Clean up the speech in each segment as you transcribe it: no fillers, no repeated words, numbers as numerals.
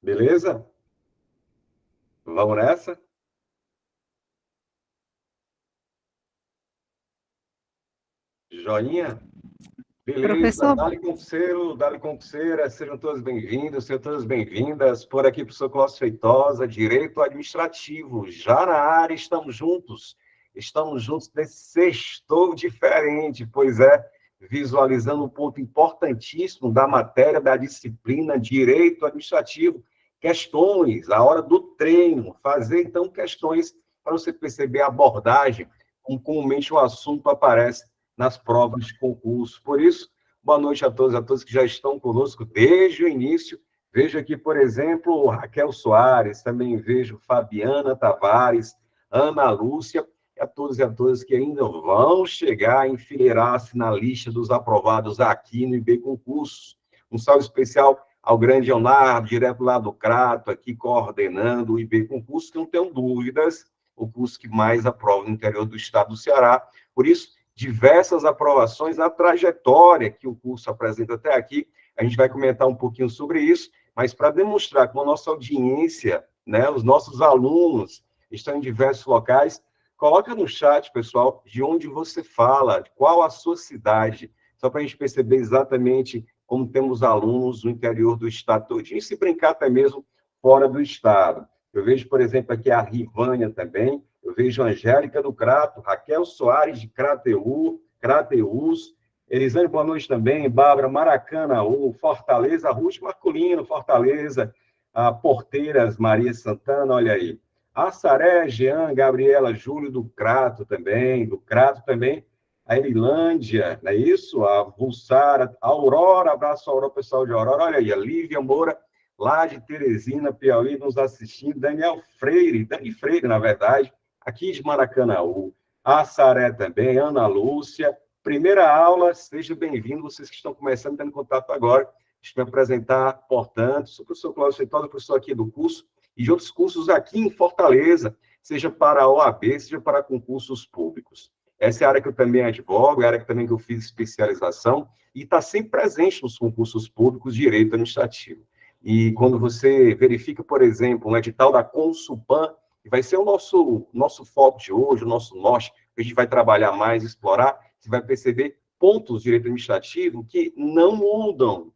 Beleza? Vamos nessa? Joinha? Beleza, Professor, dale concurseira, sejam todos bem-vindos, sejam todas bem-vindas. Por aqui, professor Cláudio Feitosa, Direito Administrativo. Já na área, estamos juntos nesse sextou diferente, pois é, visualizando um ponto importantíssimo da matéria, da disciplina Direito Administrativo. Questões, a hora do treino, fazer, então, questões para você perceber a abordagem, como comumente o assunto aparece nas provas de concurso. Por isso, boa noite a todos que já estão conosco desde o início. Vejo aqui, por exemplo, Raquel Soares, também vejo Fabiana Tavares, Ana Lúcia, e a todas que ainda vão chegar a enfileirar-se na lista dos aprovados aqui no IB Concursos. Um salve especial ao grande Leonardo, direto lá do Crato, aqui coordenando o IB Concurso, que não tenho dúvidas, o curso que mais aprova no interior do estado do Ceará. Por isso, diversas aprovações, a trajetória que o curso apresenta até aqui. A gente vai comentar um pouquinho sobre isso, mas para demonstrar que a nossa audiência, né, os nossos alunos estão em diversos locais, coloca no chat, pessoal, de onde você fala, qual a sua cidade, só para a gente perceber exatamente como temos alunos no interior do estado todinho, e se brincar até mesmo fora do estado. Eu vejo, por exemplo, aqui a Rivânia também, eu vejo Angélica do Crato, Raquel Soares de Crateús, Elisane, boa noite também, Bárbara Maracanaú, Fortaleza, Ruth Marculino, Fortaleza, a Porteiras, Maria Santana, olha aí. Assaré, Jean, Gabriela, Júlio do Crato também, a Erilândia, não é isso? A Vulsara, a Aurora, abraço ao pessoal de Aurora, olha aí, a Lívia Moura, lá de Teresina, Piauí, nos assistindo, Dani Freire, na verdade, aqui de Maracanaú, a Saré também, Ana Lúcia. Primeira aula, seja bem-vindo, vocês que estão começando, tendo contato agora. Deixa eu me apresentar, portanto, sou o professor Cláudio Feitosa, professor aqui do curso, e de outros cursos aqui em Fortaleza, seja para a OAB, seja para concursos públicos. Essa é a área que eu também advogo, é a área que também que eu fiz especialização, e está sempre presente nos concursos públicos de direito administrativo. E quando você verifica, por exemplo, um edital da Consulpan, que vai ser o nosso foco de hoje, o nosso norte, que a gente vai trabalhar mais, explorar, você vai perceber pontos de direito administrativo que não mudam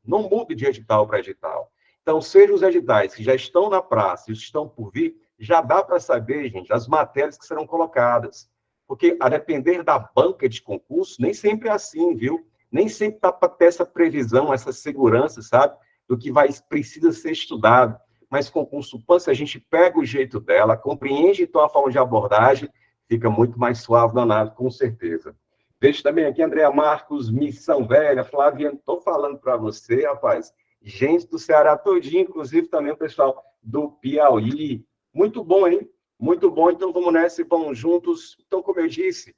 de edital para edital. Então, sejam os editais que já estão na praça e os que estão por vir, já dá para saber, gente, as matérias que serão colocadas. Porque, a depender da banca de concurso, nem sempre é assim, viu? Nem sempre dá para ter essa previsão, essa segurança, sabe? Do que precisa ser estudado. Mas com o Consulpan, se a gente pega o jeito dela, compreende então a forma de abordagem, fica muito mais suave na análise, com certeza. Vejo também aqui Andréa Marcos, Missão Velha, Flaviano, estou falando para você, rapaz, gente do Ceará todinho, inclusive também o pessoal do Piauí. Muito bom, hein? Muito bom, então vamos nessa e vamos juntos. Então, como eu disse,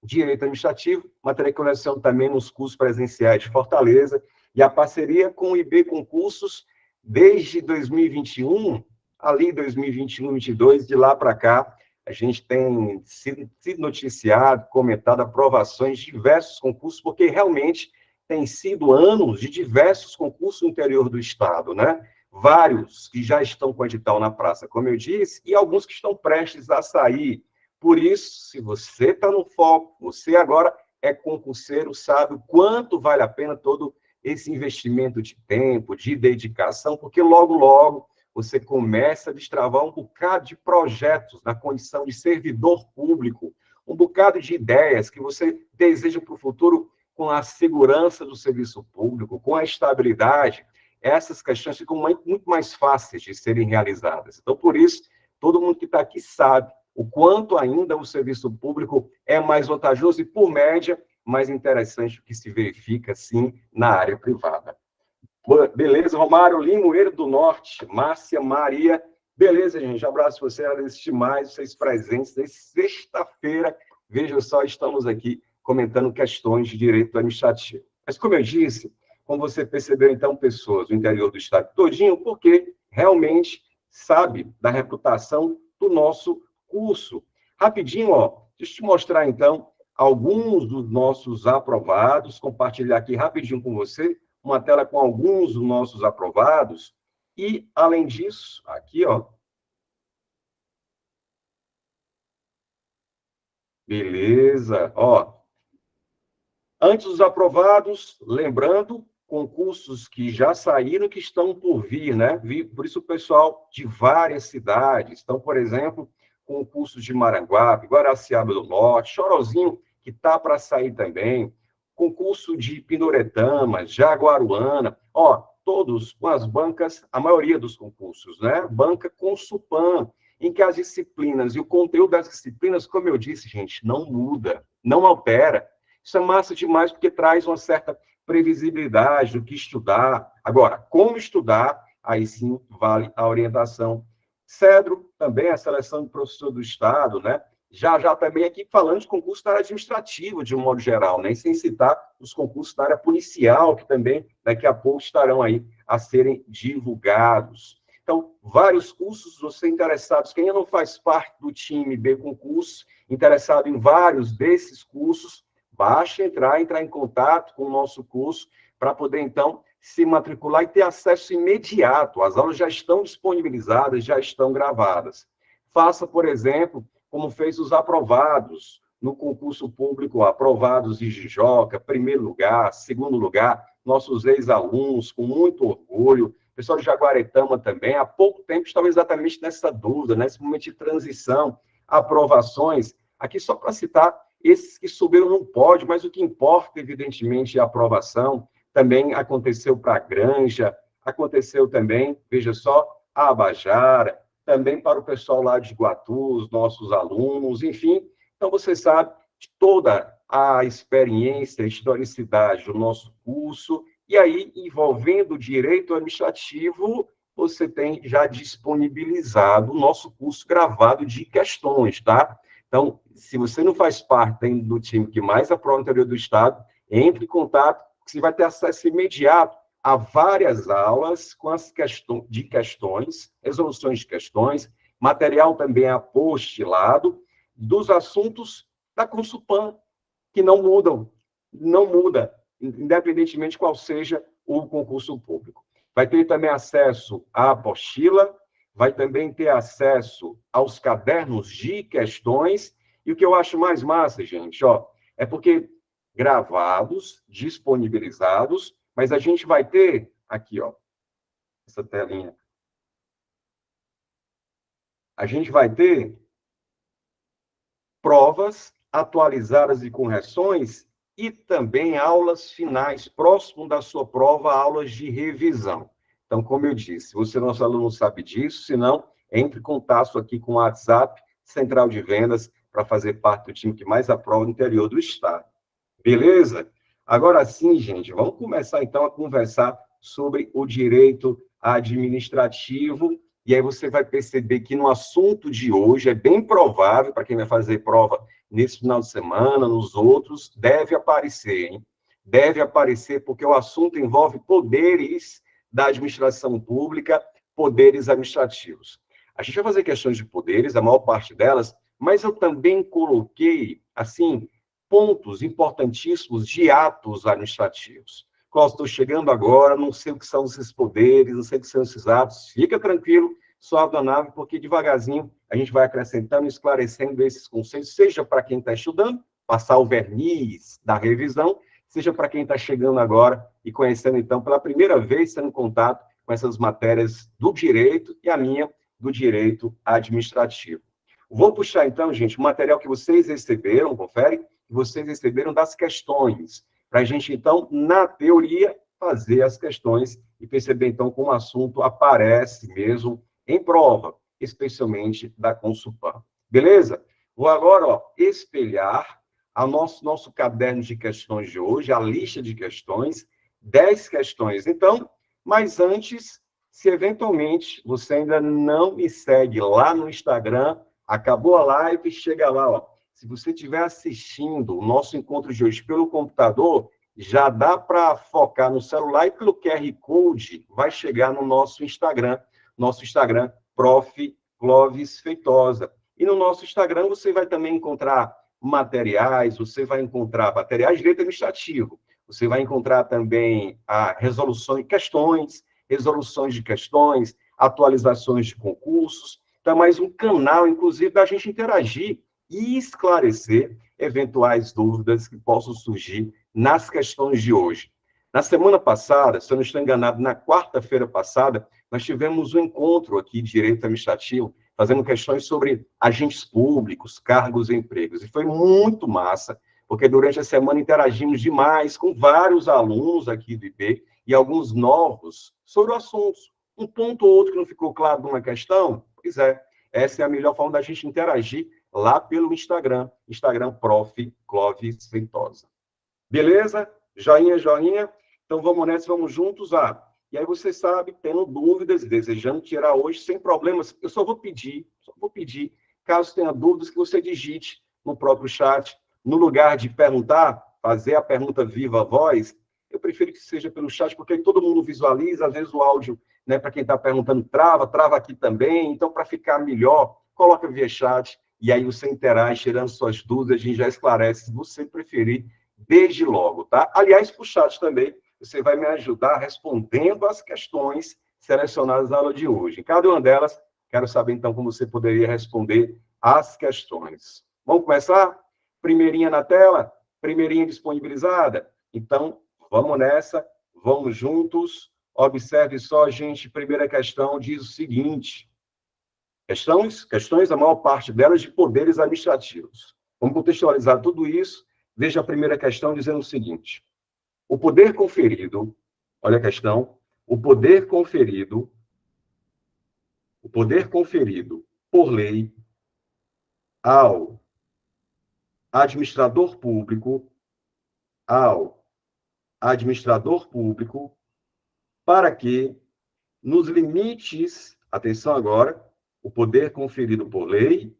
Direito Administrativo, matéria que eu leciono também nos cursos presenciais de Fortaleza, e a parceria com o IB Concursos desde 2021, ali 2021, 2022, de lá para cá, a gente tem sido noticiado, comentado aprovações de diversos concursos, porque realmente tem sido anos de diversos concursos no interior do Estado, né? Vários que já estão com edital na praça, como eu disse, e alguns que estão prestes a sair. Por isso, se você está no foco, você agora é concurseiro, sabe o quanto vale a pena todo esse investimento de tempo, de dedicação, porque logo, logo, você começa a destravar um bocado de projetos na condição de servidor público, um bocado de ideias que você deseja para o futuro com a segurança do serviço público, com a estabilidade. Essas questões ficam muito mais fáceis de serem realizadas. Então, por isso, todo mundo que está aqui sabe o quanto ainda o serviço público é mais vantajoso e, por média, mais interessante do que se verifica, sim, na área privada. Beleza, Romário Limoeiro do Norte, Márcia Maria. Beleza, gente, abraço você, agradeço demais vocês presentes nessa sexta-feira. Veja só, estamos aqui comentando questões de direito administrativo. Mas, como eu disse, como você percebeu, então, pessoas do interior do estado todinho, porque realmente sabe da reputação do nosso curso. Rapidinho, ó, deixa eu te mostrar, então, alguns dos nossos aprovados, compartilhar aqui rapidinho com você, uma tela com alguns dos nossos aprovados, E, além disso, aqui, ó, beleza, ó, antes dos aprovados, lembrando, concursos que já saíram, que estão por vir, né? Por isso o pessoal de várias cidades. Então, por exemplo, concursos de Maranguape, Guaraciaba do Norte, Chorozinho, que está para sair também, concurso de Pindoretama, Jaguaruana, ó, todos com as bancas, a maioria dos concursos, né? Banca com Supan, em que as disciplinas e o conteúdo das disciplinas, como eu disse, gente, não muda, não altera. Isso é massa demais, porque traz uma certa previsibilidade do que estudar. Agora, como estudar, aí sim vale a orientação. Cedro, também a seleção de professor do Estado, né? Já também aqui falando de concurso da área administrativa, de um modo geral, né? E sem citar os concursos da área policial, que também daqui a pouco estarão aí a serem divulgados. Então, vários cursos, você interessados, quem ainda não faz parte do time B Concurso, interessado em vários desses cursos, basta entrar em contato com o nosso curso para poder, então, se matricular e ter acesso imediato. As aulas já estão disponibilizadas, já estão gravadas. Faça, por exemplo, como fez os aprovados no concurso público, aprovados de Jijoca, primeiro lugar, segundo lugar, nossos ex-alunos, com muito orgulho, pessoal de Jaguaretama também, há pouco tempo estavam exatamente nessa dúvida, nesse momento de transição, aprovações. Aqui, só para citar, esses que subiram não pode, mas o que importa, evidentemente, é a aprovação. Também aconteceu para a Granja, aconteceu também, veja só, a Abajara, também para o pessoal lá de Iguatu, os nossos alunos, enfim. Então, você sabe de toda a experiência, a historicidade do nosso curso, e aí, envolvendo o direito administrativo, você tem já disponibilizado o nosso curso gravado de questões, tá? Então, se você não faz parte do time que mais aprova no interior do Estado, entre em contato, que você vai ter acesso imediato a várias aulas com as questões, resoluções de questões, material também apostilado, dos assuntos da Consupan, que não mudam, não muda, independentemente qual seja o concurso público. Vai ter também acesso à apostila, vai também ter acesso aos cadernos de questões, e o que eu acho mais massa, gente, ó, é porque gravados, disponibilizados, mas a gente vai ter aqui, ó, essa telinha. A gente vai ter provas atualizadas e correções e também aulas finais, próximo da sua prova, aulas de revisão. Então, como eu disse, você, nosso aluno, sabe disso, se não, entre em contato aqui com o WhatsApp, Central de Vendas, para fazer parte do time que mais aprova no interior do Estado. Beleza? Agora sim, gente, vamos começar então a conversar sobre o direito administrativo, e aí você vai perceber que no assunto de hoje é bem provável, para quem vai fazer prova nesse final de semana, nos outros, deve aparecer, hein? Deve aparecer, porque o assunto envolve poderes da administração pública, poderes administrativos. A gente vai fazer questões de poderes, a maior parte delas, mas eu também coloquei, assim, pontos importantíssimos de atos administrativos. Cláudio, estou chegando agora, não sei o que são esses poderes, não sei o que são esses atos. Fica tranquilo, sobe a nave, porque devagarzinho a gente vai acrescentando e esclarecendo esses conceitos, seja para quem está estudando, passar o verniz da revisão, seja para quem está chegando agora e conhecendo, então, pela primeira vez, tendo contato com essas matérias do direito e a minha do direito administrativo. Vou puxar, então, gente, o material que vocês receberam, confere, que vocês receberam das questões, para a gente, então, na teoria, fazer as questões e perceber, então, como o assunto aparece mesmo em prova, especialmente da Consupan. Beleza? Vou agora, ó, espelhar a nosso caderno de questões de hoje, a lista de questões, 10 questões. Então, mas antes, se eventualmente você ainda não me segue lá no Instagram, acabou a live, chega lá, ó. Se você estiver assistindo o nosso encontro de hoje pelo computador, já dá para focar no celular e pelo QR Code vai chegar no nosso Instagram, Prof. Clóvis Feitosa. E no nosso Instagram você vai também encontrar materiais, você vai encontrar materiais de direito administrativo, você vai encontrar também a resolução de questões, resoluções de questões, atualizações de concursos. Então, é mais um canal, inclusive, da gente interagir e esclarecer eventuais dúvidas que possam surgir nas questões de hoje. Na semana passada, se eu não estou enganado, na quarta-feira passada, nós tivemos um encontro aqui de direito administrativo, fazendo questões sobre agentes públicos, cargos e empregos. E foi muito massa, porque durante a semana interagimos demais com vários alunos aqui do IB e alguns novos sobre o assunto. Um ponto ou outro que não ficou claro numa questão, pois é, essa é a melhor forma da gente interagir lá pelo Instagram Prof. Clóvis Feitosa. Beleza? Joinha, joinha. Então, vamos nessa, vamos juntos. E aí você sabe, tendo dúvidas, desejando tirar hoje, sem problemas, eu só vou pedir, caso tenha dúvidas, que você digite no próprio chat. No lugar de perguntar, fazer a pergunta viva voz, eu prefiro que seja pelo chat, porque aí todo mundo visualiza, às vezes o áudio, né, para quem está perguntando, trava aqui também. Então, para ficar melhor, coloca via chat, e aí você interage, tirando suas dúvidas, a gente já esclarece, se você preferir, desde logo, tá? Aliás, para o chat também, você vai me ajudar respondendo as questões selecionadas na aula de hoje. Em cada uma delas, quero saber, então, como você poderia responder as questões. Vamos começar? Primeirinha na tela? Primeirinha disponibilizada? Então, vamos nessa, vamos juntos. Observe só, gente, primeira questão diz o seguinte. Questões, a maior parte delas, de poderes administrativos. Vamos contextualizar tudo isso. Veja a primeira questão dizendo o seguinte. O poder conferido, olha a questão, o poder conferido por lei ao administrador público, para que, nos limites, atenção agora, o poder conferido por lei,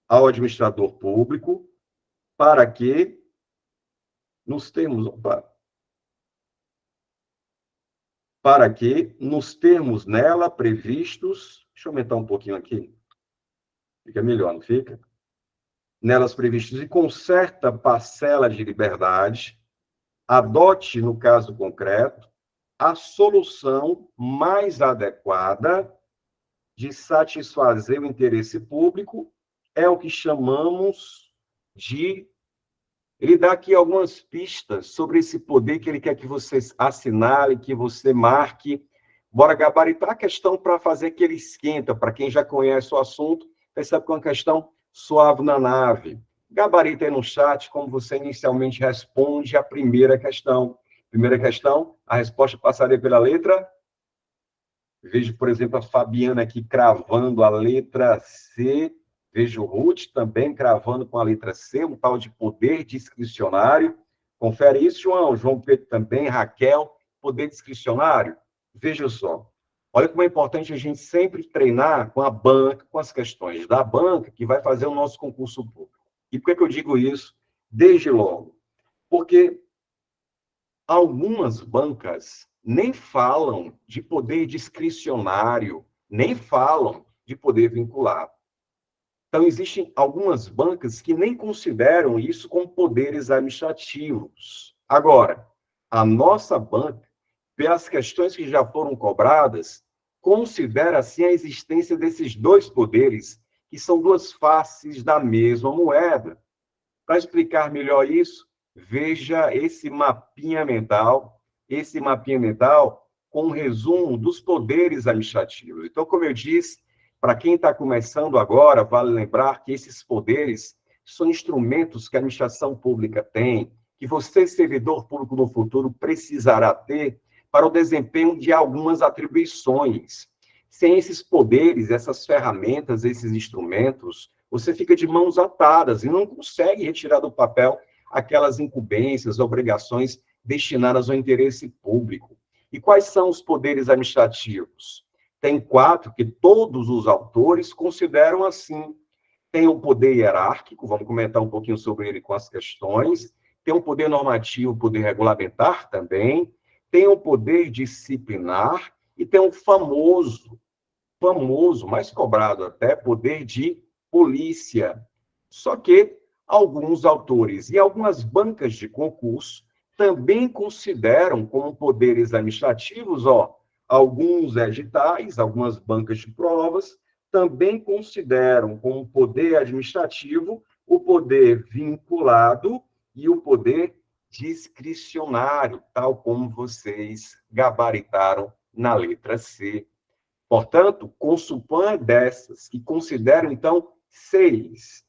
ao administrador público, para que, nos termos nela previstos, deixa eu aumentar um pouquinho aqui, fica melhor, não fica? Nelas previstos e com certa parcela de liberdade, adote, no caso concreto, a solução mais adequada de satisfazer o interesse público, é o que chamamos de... Ele dá aqui algumas pistas sobre esse poder que ele quer que você assinale, que você marque. Bora gabaritar a questão para fazer aquele esquenta, para quem já conhece o assunto, percebe que é uma questão suave na nave. Gabarita aí no chat como você inicialmente responde a primeira questão. Primeira questão, a resposta passaria pela letra. Vejo, por exemplo, a Fabiana aqui cravando a letra C. Vejo o Ruth também cravando com a letra C, um tal de poder discricionário. Confere isso, João. João Pedro também, Raquel, poder discricionário. Veja só. Olha como é importante a gente sempre treinar com a banca, com as questões da banca, que vai fazer o nosso concurso público. E por que eu digo isso? Desde logo. Porque algumas bancas nem falam de poder discricionário, nem falam de poder vinculado. Então, existem algumas bancas que nem consideram isso como poderes administrativos. Agora, a nossa banca, pelas questões que já foram cobradas, considera, assim, a existência desses dois poderes, que são duas faces da mesma moeda. Para explicar melhor isso, veja esse mapinha mental com um resumo dos poderes administrativos. Então, como eu disse, para quem está começando agora, vale lembrar que esses poderes são instrumentos que a administração pública tem, que você, servidor público no futuro, precisará ter para o desempenho de algumas atribuições. Sem esses poderes, essas ferramentas, esses instrumentos, você fica de mãos atadas e não consegue retirar do papel aquelas incumbências, obrigações destinadas ao interesse público. E quais são os poderes administrativos? Tem 4 que todos os autores consideram assim. Tem o poder hierárquico, vamos comentar um pouquinho sobre ele com as questões. Tem o poder normativo, o poder regulamentar também. Tem o poder disciplinar e tem o famoso, mais cobrado até, poder de polícia. Só que alguns autores e algumas bancas de concurso também consideram como poderes administrativos, ó, alguns editais, algumas bancas de provas, também consideram como poder administrativo o poder vinculado e o poder discricionário, tal como vocês gabaritaram na letra C. Portanto, consupam dessas, e consideram, então, seis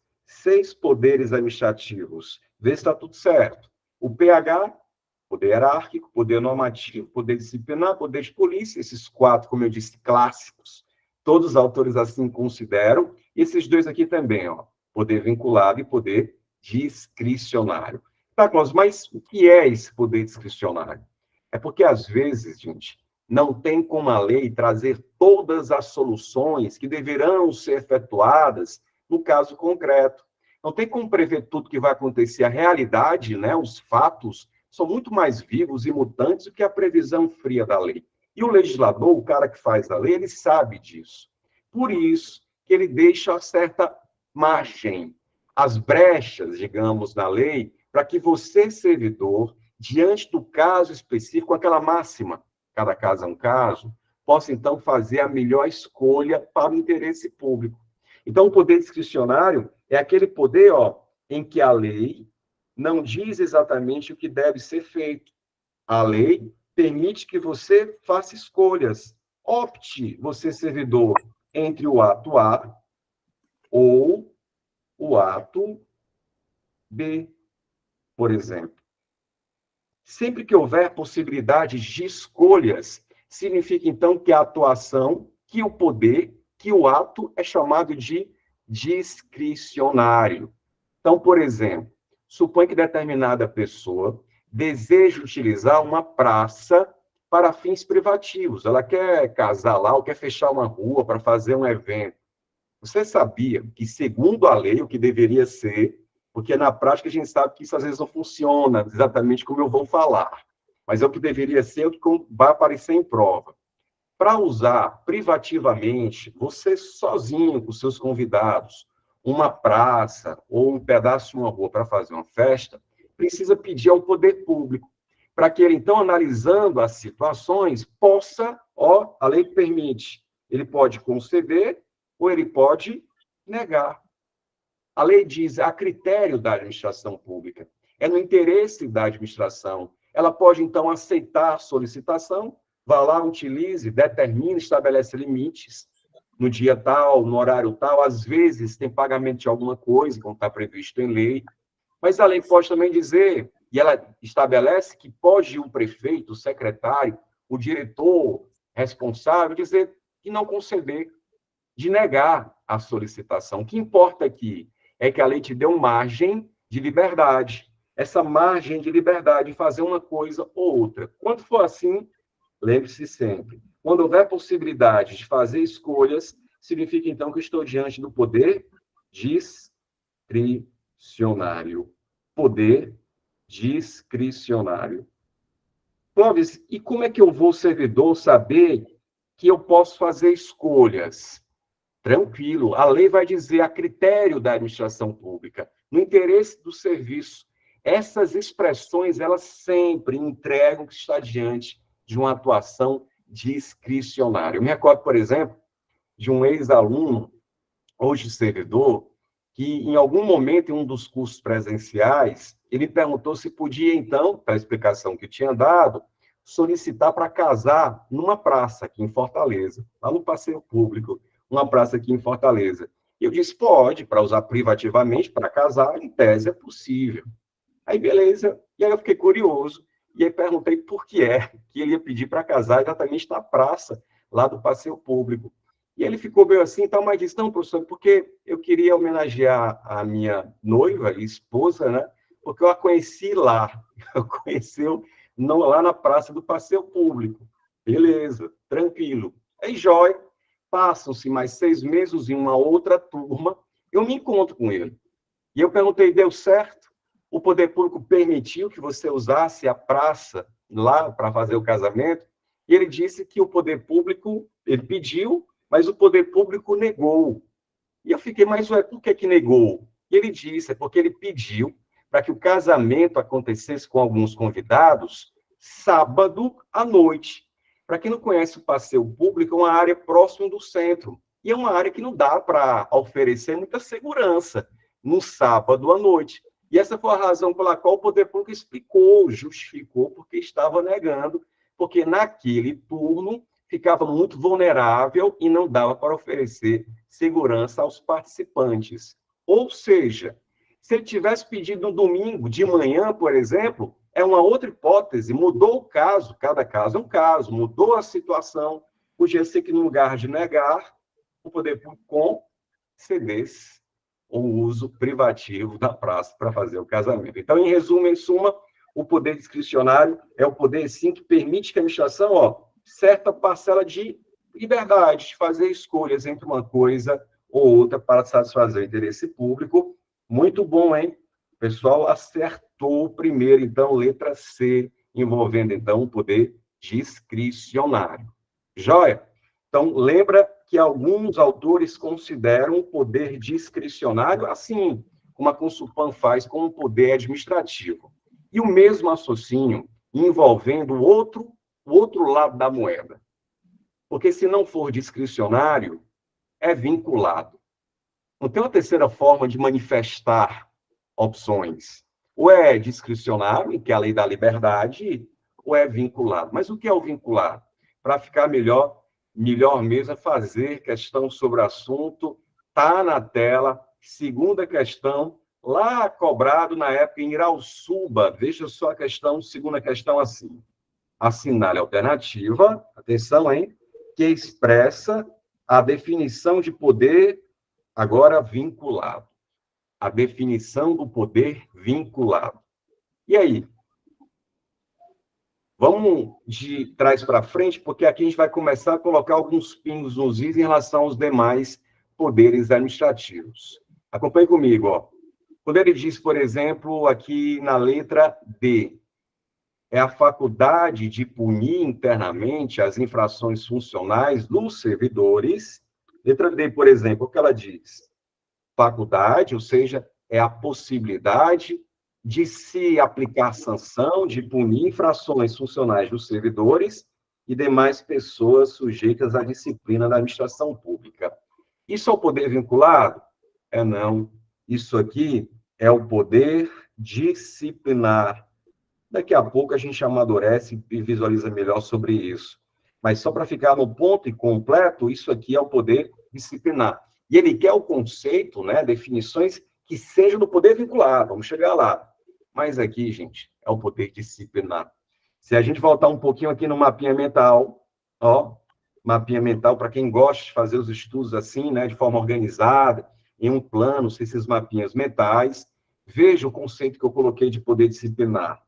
poderes administrativos. Vê se está tudo certo. O PH, poder hierárquico, poder normativo, poder disciplinar, poder de polícia, esses quatro, como eu disse, clássicos. Todos os autores assim consideram, e esses dois aqui também, ó, poder vinculado e poder discricionário. Tá, Cláudio, mas o que é esse poder discricionário? É porque, às vezes, gente, não tem como a lei trazer todas as soluções que deverão ser efetuadas no caso concreto. Não tem como prever tudo que vai acontecer. A realidade, né, os fatos, são muito mais vivos e mutantes do que a previsão fria da lei. E o legislador, o cara que faz a lei, ele sabe disso. Por isso que ele deixa certa margem, as brechas, digamos, na lei, para que você, servidor, diante do caso específico, aquela máxima, cada caso é um caso, possa, então, fazer a melhor escolha para o interesse público. Então, o poder discricionário é aquele poder, ó, em que a lei não diz exatamente o que deve ser feito. A lei permite que você faça escolhas. Opte, você, servidor, entre o ato A ou o ato B, por exemplo. Sempre que houver possibilidade de escolhas, significa, então, que a atuação, que o poder, que o ato é chamado de discricionário. Então, por exemplo, supõe que determinada pessoa deseja utilizar uma praça para fins privativos. Ela quer casar lá ou quer fechar uma rua para fazer um evento. Você sabia que, segundo a lei, o que deveria ser, porque na prática a gente sabe que isso às vezes não funciona exatamente como eu vou falar, mas é o que deveria ser, o que vai aparecer em prova. Para usar privativamente, você sozinho com seus convidados, uma praça ou um pedaço de uma rua para fazer uma festa, precisa pedir ao poder público, para que ele, então, analisando as situações, possa, ó, a lei permite, ele pode conceder ou ele pode negar. A lei diz, a critério da administração pública, é no interesse da administração. Ela pode, então, aceitar a solicitação, vá lá, utilize, determine, estabelece limites, no dia tal, no horário tal, às vezes tem pagamento de alguma coisa, como está previsto em lei, mas a lei pode também dizer, e ela estabelece que pode o prefeito, o secretário, o diretor responsável dizer que não conceder, de negar a solicitação. O que importa aqui é que a lei te deu margem de liberdade. Essa margem de liberdade de fazer uma coisa ou outra. Quando for assim, lembre-se sempre, quando houver possibilidade de fazer escolhas, significa então que estou diante do poder discricionário. Poder discricionário. Clóvis, e como é que eu vou, servidor, saber que eu posso fazer escolhas? Tranquilo, a lei vai dizer a critério da administração pública, no interesse do serviço. Essas expressões, elas sempre entregam que está diante de uma atuação discricionária. Eu me recordo, por exemplo, de um ex-aluno, hoje servidor, que em algum momento, em um dos cursos presenciais, ele perguntou se podia, então, pela explicação que tinha dado, solicitar para casar numa praça aqui em Fortaleza, lá no passeio público, uma praça aqui em Fortaleza. E eu disse, pode, para usar privativamente, para casar, em tese é possível. Aí, beleza. E aí eu fiquei curioso, e aí perguntei por que é que ele ia pedir para casar exatamente na praça, lá do passeio público. E ele ficou meio assim, então, mas disse, não, professor, porque eu queria homenagear a minha noiva e esposa, né? Porque eu a conheci lá, eu conheci não, lá na praça do passeio público. Beleza, tranquilo. Aí, jóia, passam-se mais 6 meses em uma outra turma, eu me encontro com ele. E eu perguntei, deu certo? O poder público permitiu que você usasse a praça lá para fazer o casamento? E ele disse que o poder público, ele pediu, mas o poder público negou. E eu fiquei, mas ué, por que negou? E ele disse, é porque ele pediu para que o casamento acontecesse com alguns convidados sábado à noite. Para quem não conhece o passeio público, é uma área próxima do centro. E é uma área que não dá para oferecer muita segurança no sábado à noite. E essa foi a razão pela qual o poder público explicou, justificou, porque estava negando, porque naquele turno ficava muito vulnerável e não dava para oferecer segurança aos participantes. Ou seja, se ele tivesse pedido no domingo de manhã, por exemplo, é uma outra hipótese, mudou o caso, cada caso é um caso, mudou a situação, podia ser que no lugar de negar, o poder público concedesse o uso privativo da praça para fazer o casamento. Então, em resumo, em suma, o poder discricionário é o poder, sim, que permite que a administração, certa parcela de liberdade de fazer escolhas entre uma coisa ou outra para satisfazer o interesse público. Muito bom, hein? O pessoal acertou primeiro, então, letra C, envolvendo, então, o poder discricionário. Joia? Então, lembra que alguns autores consideram o poder discricionário, assim como a Consulpan faz com o poder administrativo. E o mesmo raciocínio envolvendo o outro lado da moeda. Porque se não for discricionário, é vinculado. Não tem uma terceira forma de manifestar opções. Ou é discricionário, em que é a lei da liberdade, ou é vinculado. Mas o que é o vinculado? Para ficar melhor mesmo é fazer questão sobre o assunto, está na tela. Segunda questão, lá cobrado na época em Irauçuba, veja só a questão, segunda questão assim. Assinale a alternativa, atenção, hein, que expressa a definição de poder agora vinculado. A definição do poder vinculado. E aí? Vamos de trás para frente, porque aqui a gente vai começar a colocar alguns pingos nos is em relação aos demais poderes administrativos. Acompanhe comigo, ó. Quando ele diz, por exemplo, aqui na letra D, é a faculdade de punir internamente as infrações funcionais dos servidores. Letra D, por exemplo, o que ela diz? Faculdade, ou seja, é a possibilidade de se aplicar sanção, de punir infrações funcionais dos servidores e demais pessoas sujeitas à disciplina da administração pública. Isso é o poder vinculado? É não. Isso aqui é o poder disciplinar. Daqui a pouco a gente amadurece e visualiza melhor sobre isso. Mas só para ficar no ponto e completo, isso aqui é o poder disciplinar. E ele quer o conceito, né, definições que sejam do poder vinculado. Vamos chegar lá. Mas aqui, gente, é o poder disciplinar. Se a gente voltar um pouquinho aqui no mapinha mental, ó, mapinha mental, para quem gosta de fazer os estudos assim, né, de forma organizada, em um plano, esses mapinhas mentais, veja o conceito que eu coloquei de poder disciplinar.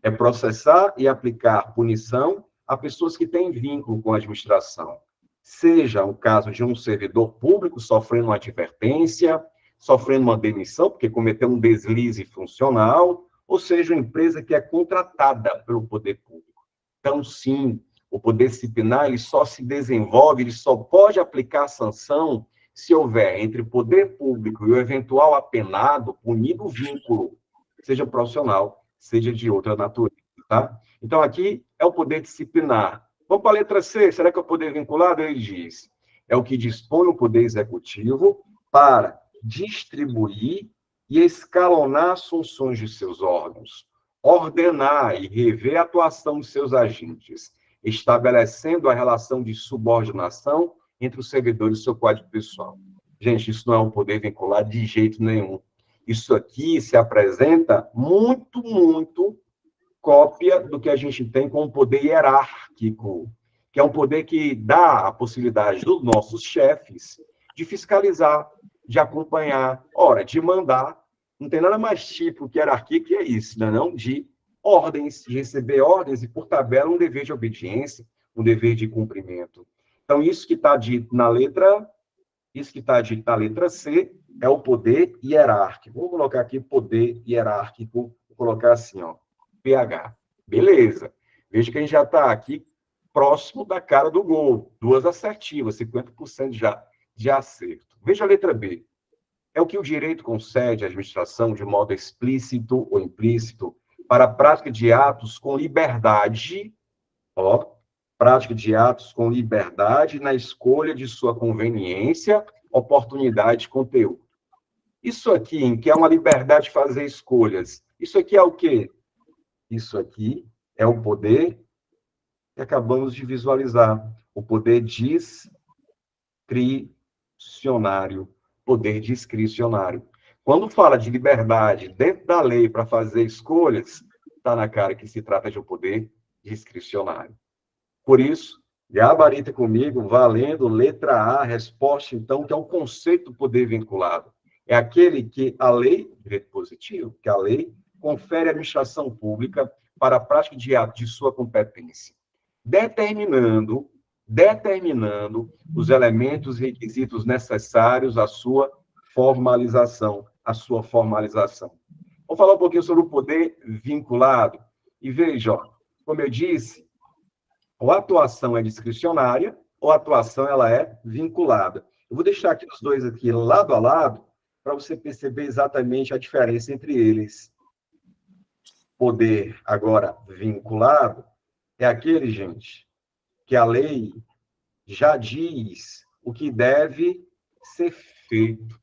É processar e aplicar punição a pessoas que têm vínculo com a administração. Seja o caso de um servidor público sofrendo uma advertência, sofrendo uma demissão, porque cometeu um deslize funcional, ou seja, uma empresa que é contratada pelo poder público. Então, sim, o poder disciplinar ele só se desenvolve, ele só pode aplicar sanção se houver entre o poder público e o eventual apenado, punido vínculo, seja profissional, seja de outra natureza, tá? Então, aqui é o poder disciplinar. Vamos para a letra C, será que é o poder vinculado? Ele diz, é o que dispõe o poder executivo para distribuir e escalonar as funções de seus órgãos, ordenar e rever a atuação de seus agentes, estabelecendo a relação de subordinação entre os servidores e seu quadro pessoal. Gente, isso não é um poder vinculado de jeito nenhum. Isso aqui se apresenta muito cópia do que a gente tem com o poder hierárquico, que é um poder que dá a possibilidade dos nossos chefes de fiscalizar, de acompanhar, ora, de mandar. Não tem nada mais típico que hierarquia que é isso, né? Não de ordens, de receber ordens e, por tabela, um dever de obediência, um dever de cumprimento. Então, isso que está dito na letra C é o poder hierárquico. Vou colocar aqui poder hierárquico, vou colocar assim, ó, PH. Beleza. Veja que a gente já está aqui próximo da cara do gol. Duas assertivas, 50% já de acerto. Veja a letra B. É o que o direito concede à administração de modo explícito ou implícito para a prática de atos com liberdade, ó, prática de atos com liberdade na escolha de sua conveniência, oportunidade e conteúdo. Isso aqui, em que é uma liberdade de fazer escolhas, isso aqui é o quê? Isso aqui é o poder que acabamos de visualizar, o poder discricionário, poder discricionário. Quando fala de liberdade dentro da lei para fazer escolhas, está na cara que se trata de um poder discricionário. Por isso, gabarita comigo, valendo letra A, resposta, então, que é o conceito do poder vinculado. É aquele que a lei, direito positivo, que a lei confere à administração pública para a prática de ato de sua competência, determinando os elementos e requisitos necessários à sua formalização, Vamos falar um pouquinho sobre o poder vinculado. E veja, ó, como eu disse, ou a atuação é discricionária, ou a atuação ela é vinculada. Eu vou deixar aqui os dois aqui lado a lado, para você perceber exatamente a diferença entre eles. Poder, agora, vinculado, é aquele, gente, que a lei já diz o que deve ser feito.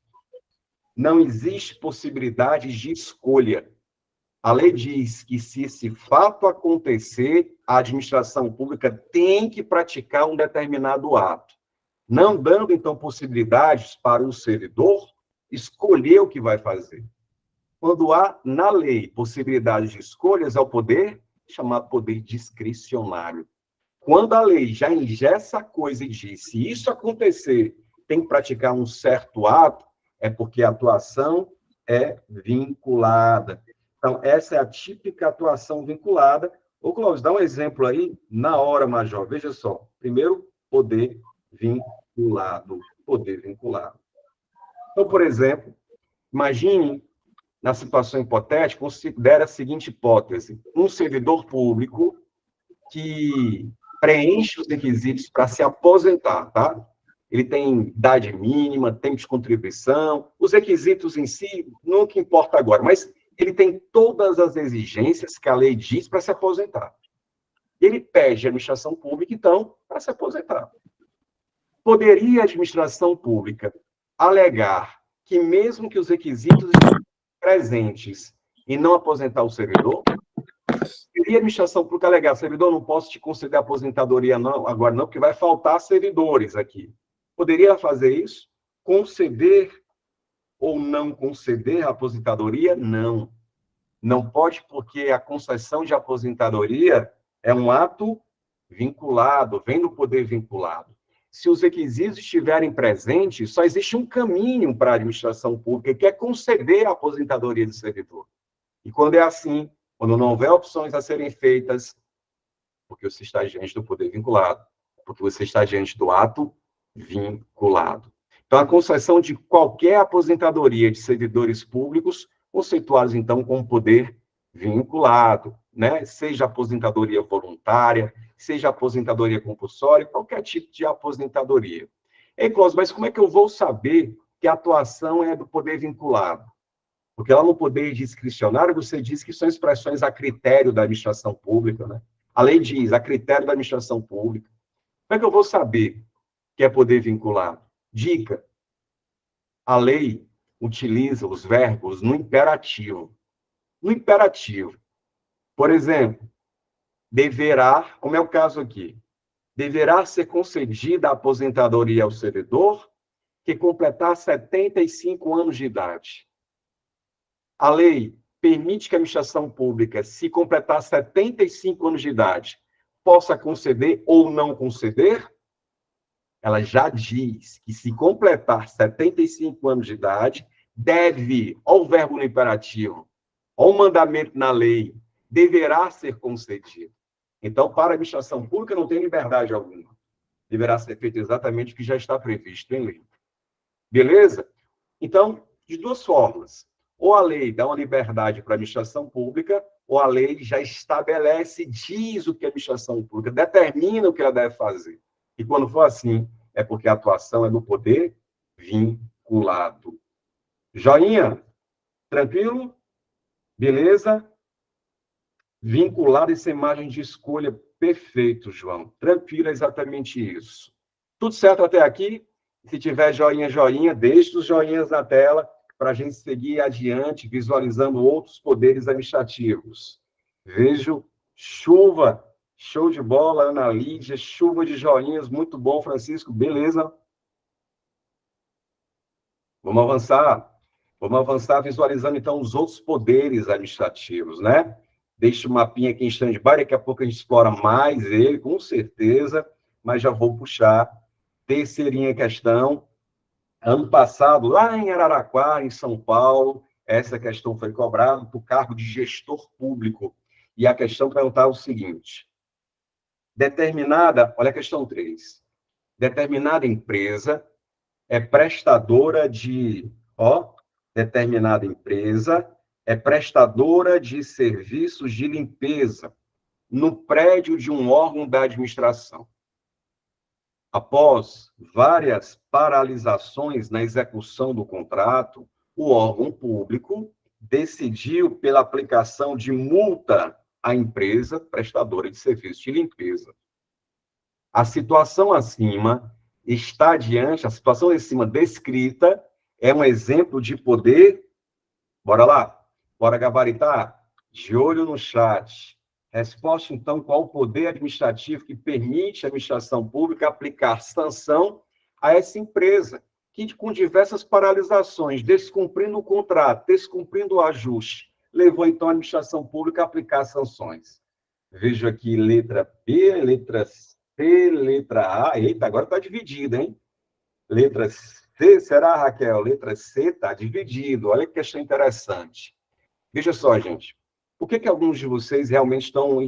Não existe possibilidade de escolha. A lei diz que, se esse fato acontecer, a administração pública tem que praticar um determinado ato, não dando, então, possibilidades para o servidor escolher o que vai fazer. Quando há, na lei, possibilidades de escolhas, é o poder chamado poder discricionário. Quando a lei já engessa a coisa e diz, se isso acontecer, tem que praticar um certo ato, é porque a atuação é vinculada. Então, essa é a típica atuação vinculada. Ô, Cláudio, dá um exemplo aí, na hora, Major. Veja só. Primeiro, poder vinculado. Poder vinculado. Então, por exemplo, imagine, na situação hipotética, considere a seguinte hipótese. Um servidor público que preenche os requisitos para se aposentar, tá? Ele tem idade mínima, tempo de contribuição, os requisitos em si, não que importa agora, mas ele tem todas as exigências que a lei diz para se aposentar. Ele pede à administração pública, então, para se aposentar. Poderia a administração pública alegar que, mesmo que os requisitos estejam presentes e não aposentar o servidor? Poderia a administração pública alegar, servidor, não posso te conceder aposentadoria não, agora não, porque vai faltar servidores aqui. Poderia fazer isso? Conceder ou não conceder a aposentadoria? Não. Não pode, porque a concessão de aposentadoria é um ato vinculado, vem do poder vinculado. Se os requisitos estiverem presentes, só existe um caminho para a administração pública, que é conceder a aposentadoria do servidor. E quando é assim, quando não houver opções a serem feitas, porque você está diante do poder vinculado, porque você está diante do ato vinculado. Então, a concessão de qualquer aposentadoria de servidores públicos, conceituados, então, como poder vinculado, né? Seja aposentadoria voluntária, seja aposentadoria compulsória, qualquer tipo de aposentadoria. Ei, Cláudio, mas como é que eu vou saber que a atuação é do poder vinculado? Porque lá no poder discricionário, você diz que são expressões a critério da administração pública, né? A lei diz, a critério da administração pública. Como é que eu vou saber que é poder vinculado? Dica: a lei utiliza os verbos no imperativo. No imperativo. Por exemplo, deverá, como é o caso aqui, deverá ser concedida a aposentadoria ao servidor que completar 75 anos de idade. A lei permite que a administração pública, se completar 75 anos de idade, possa conceder ou não conceder? Ela já diz que, se completar 75 anos de idade, deve, ao verbo no imperativo, ao mandamento na lei, deverá ser concedido. Então, para a administração pública, não tem liberdade alguma. Deverá ser feito exatamente o que já está previsto em lei. Beleza? Então, de duas formas. Ou a lei dá uma liberdade para a administração pública, ou a lei já estabelece, diz o que a administração pública, determina o que ela deve fazer. E quando for assim, é porque a atuação é do poder vinculado. Joinha? Tranquilo? Beleza? Vinculado essa imagem de escolha. Perfeito, João. Tranquilo, é exatamente isso. Tudo certo até aqui? Se tiver joinha, joinha, deixe os joinhas na tela para a gente seguir adiante, visualizando outros poderes administrativos. Vejo chuva, show de bola, Ana Lídia, chuva de joinhas, muito bom, Francisco, beleza? Vamos avançar. Vamos avançar visualizando, então, os outros poderes administrativos, né? Deixa o mapinha aqui em stand-by, daqui a pouco a gente explora mais ele, com certeza, mas já vou puxar. Terceirinha questão. Ano passado, lá em Araraquara, em São Paulo, essa questão foi cobrada para o cargo de gestor público. E a questão perguntava o seguinte: olha a questão 3. Determinada empresa é prestadora de, determinada empresa é prestadora de serviços de limpeza no prédio de um órgão da administração. Após várias paralisações na execução do contrato, o órgão público decidiu pela aplicação de multa à empresa prestadora de serviços de limpeza. A situação acima a situação acima descrita é um exemplo de poder. Bora lá? Bora gabaritar? De olho no chat. Resposta, então, qual o poder administrativo que permite à administração pública aplicar sanção a essa empresa, que, com diversas paralisações, descumprindo o contrato, descumprindo o ajuste, levou, então, a administração pública a aplicar sanções. Vejo aqui letra B, letra C, letra A. Eita, agora está dividido, hein? Letra C, será, Raquel? Letra C está dividido. Olha que questão interessante. Veja só, gente. Por que alguns de vocês realmente estão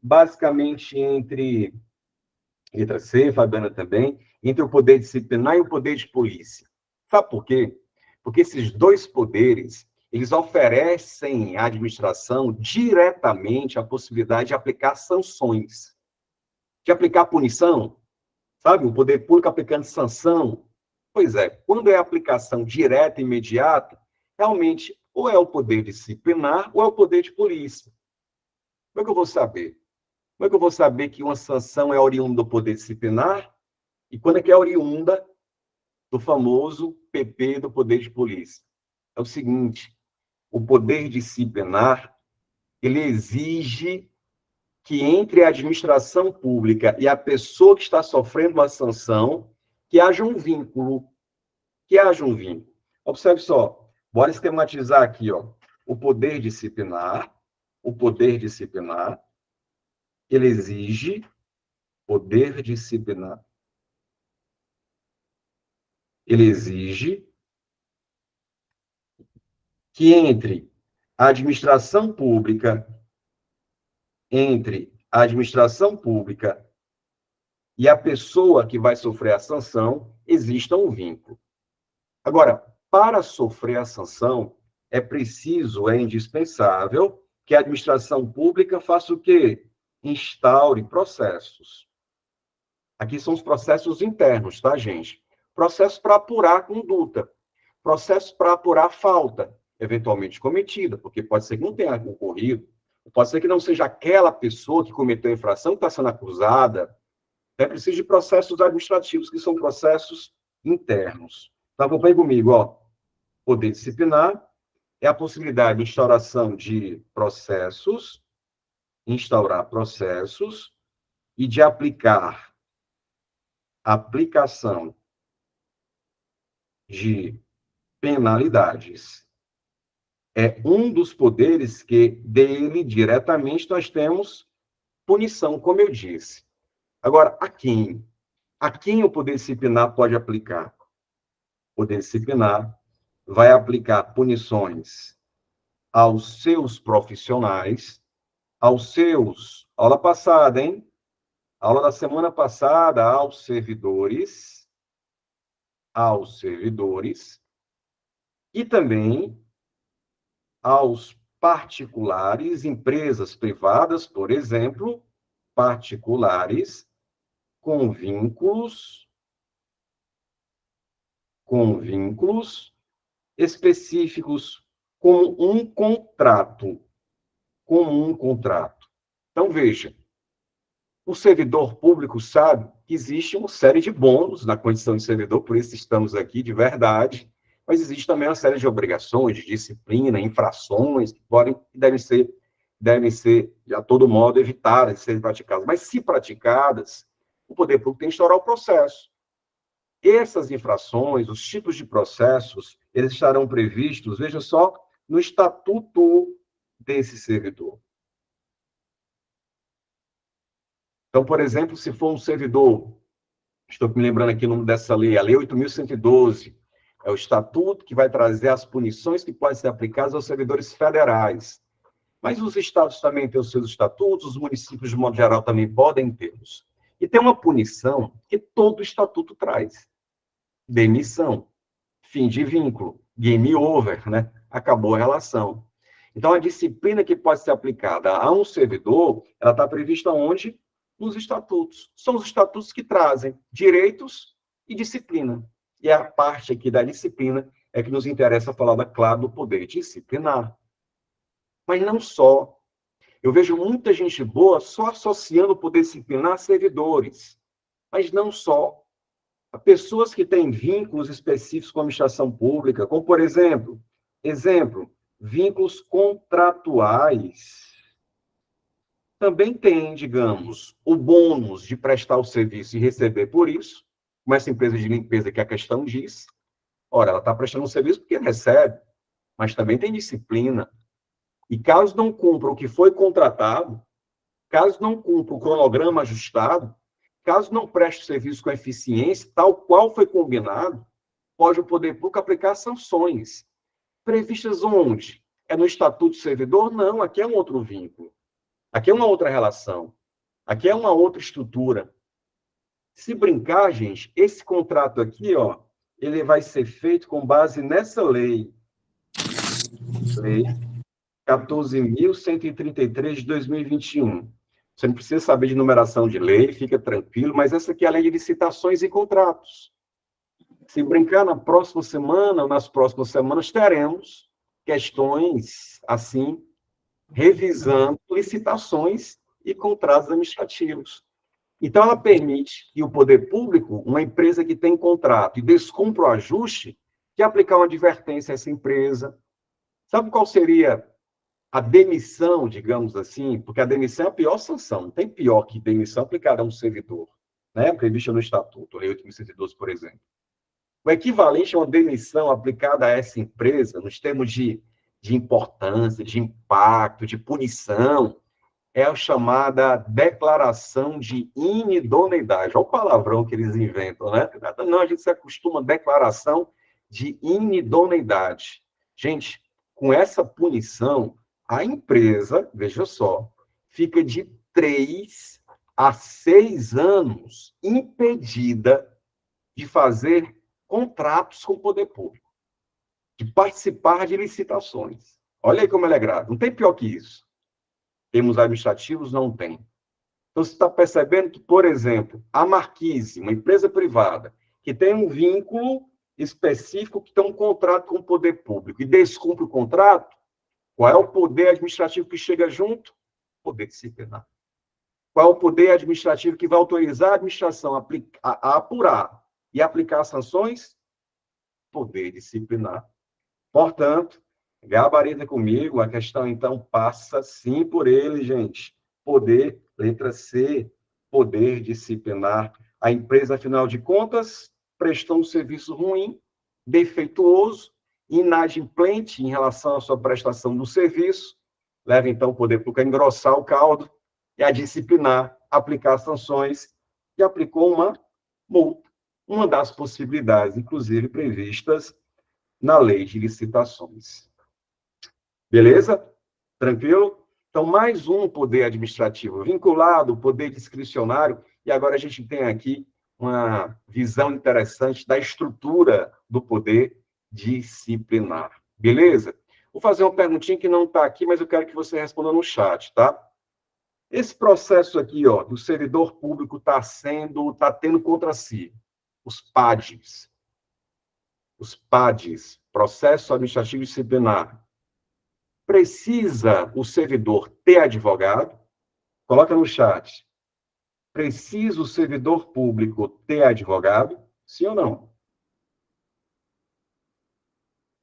basicamente entre letra C, Fabiana também, entre o poder disciplinar e o poder de polícia? Sabe por quê? Porque esses dois poderes, eles oferecem à administração diretamente a possibilidade de aplicar sanções, de aplicar punição, sabe? O poder público aplicando sanção. Pois é, quando é aplicação direta e imediata, realmente ou é o poder disciplinar ou é o poder de polícia. Como é que eu vou saber? Como é que eu vou saber que uma sanção é oriunda do poder disciplinar e quando é que é oriunda do famoso PP do poder de polícia? É o seguinte, o poder disciplinar, ele exige que entre a administração pública e a pessoa que está sofrendo uma sanção, que haja um vínculo. Que haja um vínculo. Observe só, bora esquematizar aqui, ó. O poder disciplinar, ele exige, poder disciplinar, ele exige que entre a administração pública e a pessoa que vai sofrer a sanção, exista um vínculo. Agora, para sofrer a sanção, é indispensável que a administração pública faça o quê? Instaure processos. Aqui são os processos internos, tá, gente? Processos para apurar a conduta, processos para apurar a falta, eventualmente cometida, porque pode ser que não tenha ocorrido, pode ser que não seja aquela pessoa que cometeu a infração que está sendo acusada. É preciso de processos administrativos, que são processos internos. Então, acompanhe comigo, ó. Poder disciplinar é a possibilidade de instaurar processos e de aplicação de penalidades. É um dos poderes que dele diretamente nós temos punição, como eu disse. Agora, a quem? A quem o poder disciplinar pode aplicar? O poder disciplinar vai aplicar punições aos seus profissionais, aula passada, hein? Aula da semana passada, aos servidores e também aos particulares, empresas privadas, por exemplo, particulares com vínculos específicos como um contrato. Como um contrato. Então, veja, o servidor público sabe que existe uma série de bônus na condição de servidor, por isso estamos aqui de verdade, mas existe também uma série de obrigações, de disciplina, infrações, que devem ser, de a todo modo, evitadas de serem praticadas. Mas, se praticadas, o poder público tem que instaurar o processo. Essas infrações, os tipos de processos, eles estarão previstos, veja só, no estatuto desse servidor. Então, por exemplo, se for um servidor, estou me lembrando aqui o nome dessa lei, a Lei 8.112, é o estatuto que vai trazer as punições que podem ser aplicadas aos servidores federais. Mas os estados também têm os seus estatutos, os municípios, de modo geral, também podem tê-los. E tem uma punição que todo estatuto traz: demissão, fim de vínculo, game over, né? Acabou a relação. Então, a disciplina que pode ser aplicada a um servidor, ela está prevista onde? Nos estatutos. São os estatutos que trazem direitos e disciplina. E a parte aqui da disciplina é que nos interessa falar, claro, do poder disciplinar. Mas não só. Eu vejo muita gente boa só associando o poder disciplinar a servidores. Mas não só. Há pessoas que têm vínculos específicos com a administração pública, como, por exemplo, vínculos contratuais. Também tem, digamos, o bônus de prestar o serviço e receber por isso, como essa empresa de limpeza que a questão diz. Ora, ela está prestando um serviço porque recebe, mas também tem disciplina. E caso não cumpra o que foi contratado, caso não cumpra o cronograma ajustado, caso não preste o serviço com eficiência, tal qual foi combinado, pode o poder público aplicar sanções. Previstas onde? É no Estatuto do Servidor? Não, aqui é um outro vínculo. Aqui é uma outra relação. Aqui é uma outra estrutura. Se brincar, gente, esse contrato aqui, ó, ele vai ser feito com base nessa lei. Lei 14.133 de 2021. Você não precisa saber de numeração de lei, fica tranquilo, mas essa aqui é a lei de licitações e contratos. Se brincar, na próxima semana ou nas próximas semanas, teremos questões, assim, revisando licitações e contratos administrativos. Então, ela permite que o poder público, uma empresa que tem contrato e descumpra o ajuste, que aplicar uma advertência a essa empresa. Sabe qual seria a demissão, digamos assim? Porque a demissão é a pior sanção. Não tem pior que demissão aplicada a um servidor, né? Prevista no Estatuto, Lei 8.112, por exemplo. O equivalente a uma demissão aplicada a essa empresa, nos termos de importância, de impacto, de punição, é a chamada declaração de inidoneidade. Olha o palavrão que eles inventam, né? Não, a gente se acostuma a declaração de inidoneidade. Gente, com essa punição, a empresa, veja só, fica de 3 a 6 anos impedida de fazer contratos com o poder público, de participar de licitações. Olha aí como ela é grave. Não tem pior que isso. Termos administrativos não tem. Então, você está percebendo que, por exemplo, a Marquise, uma empresa privada, que tem um vínculo específico, que tem um contrato com o poder público, e descumpre o contrato, qual é o poder administrativo que chega junto? Poder disciplinar. Qual é o poder administrativo que vai autorizar a administração a apurar e aplicar sanções? Poder disciplinar. Portanto, gabarita comigo, a questão, então, passa sim por ele, gente. Poder, letra C, poder disciplinar. A empresa, afinal de contas, prestou um serviço ruim, defeituoso, inadimplente em relação à sua prestação do serviço, leva, então, o poder público a engrossar o caldo e a disciplinar, aplicar sanções, e aplicou uma multa, uma das possibilidades, inclusive, previstas na lei de licitações. Beleza? Tranquilo? Então, mais um poder administrativo vinculado, poder discricionário, e agora a gente tem aqui uma visão interessante da estrutura do poder disciplinar. Beleza? Vou fazer uma perguntinha que não está aqui, mas eu quero que você responda no chat, tá? Esse processo aqui, ó, do servidor público está tendo contra si, os PADs. os PADs, Processo Administrativo Disciplinar, precisa o servidor ter advogado? Coloca no chat. Precisa o servidor público ter advogado? Sim ou não?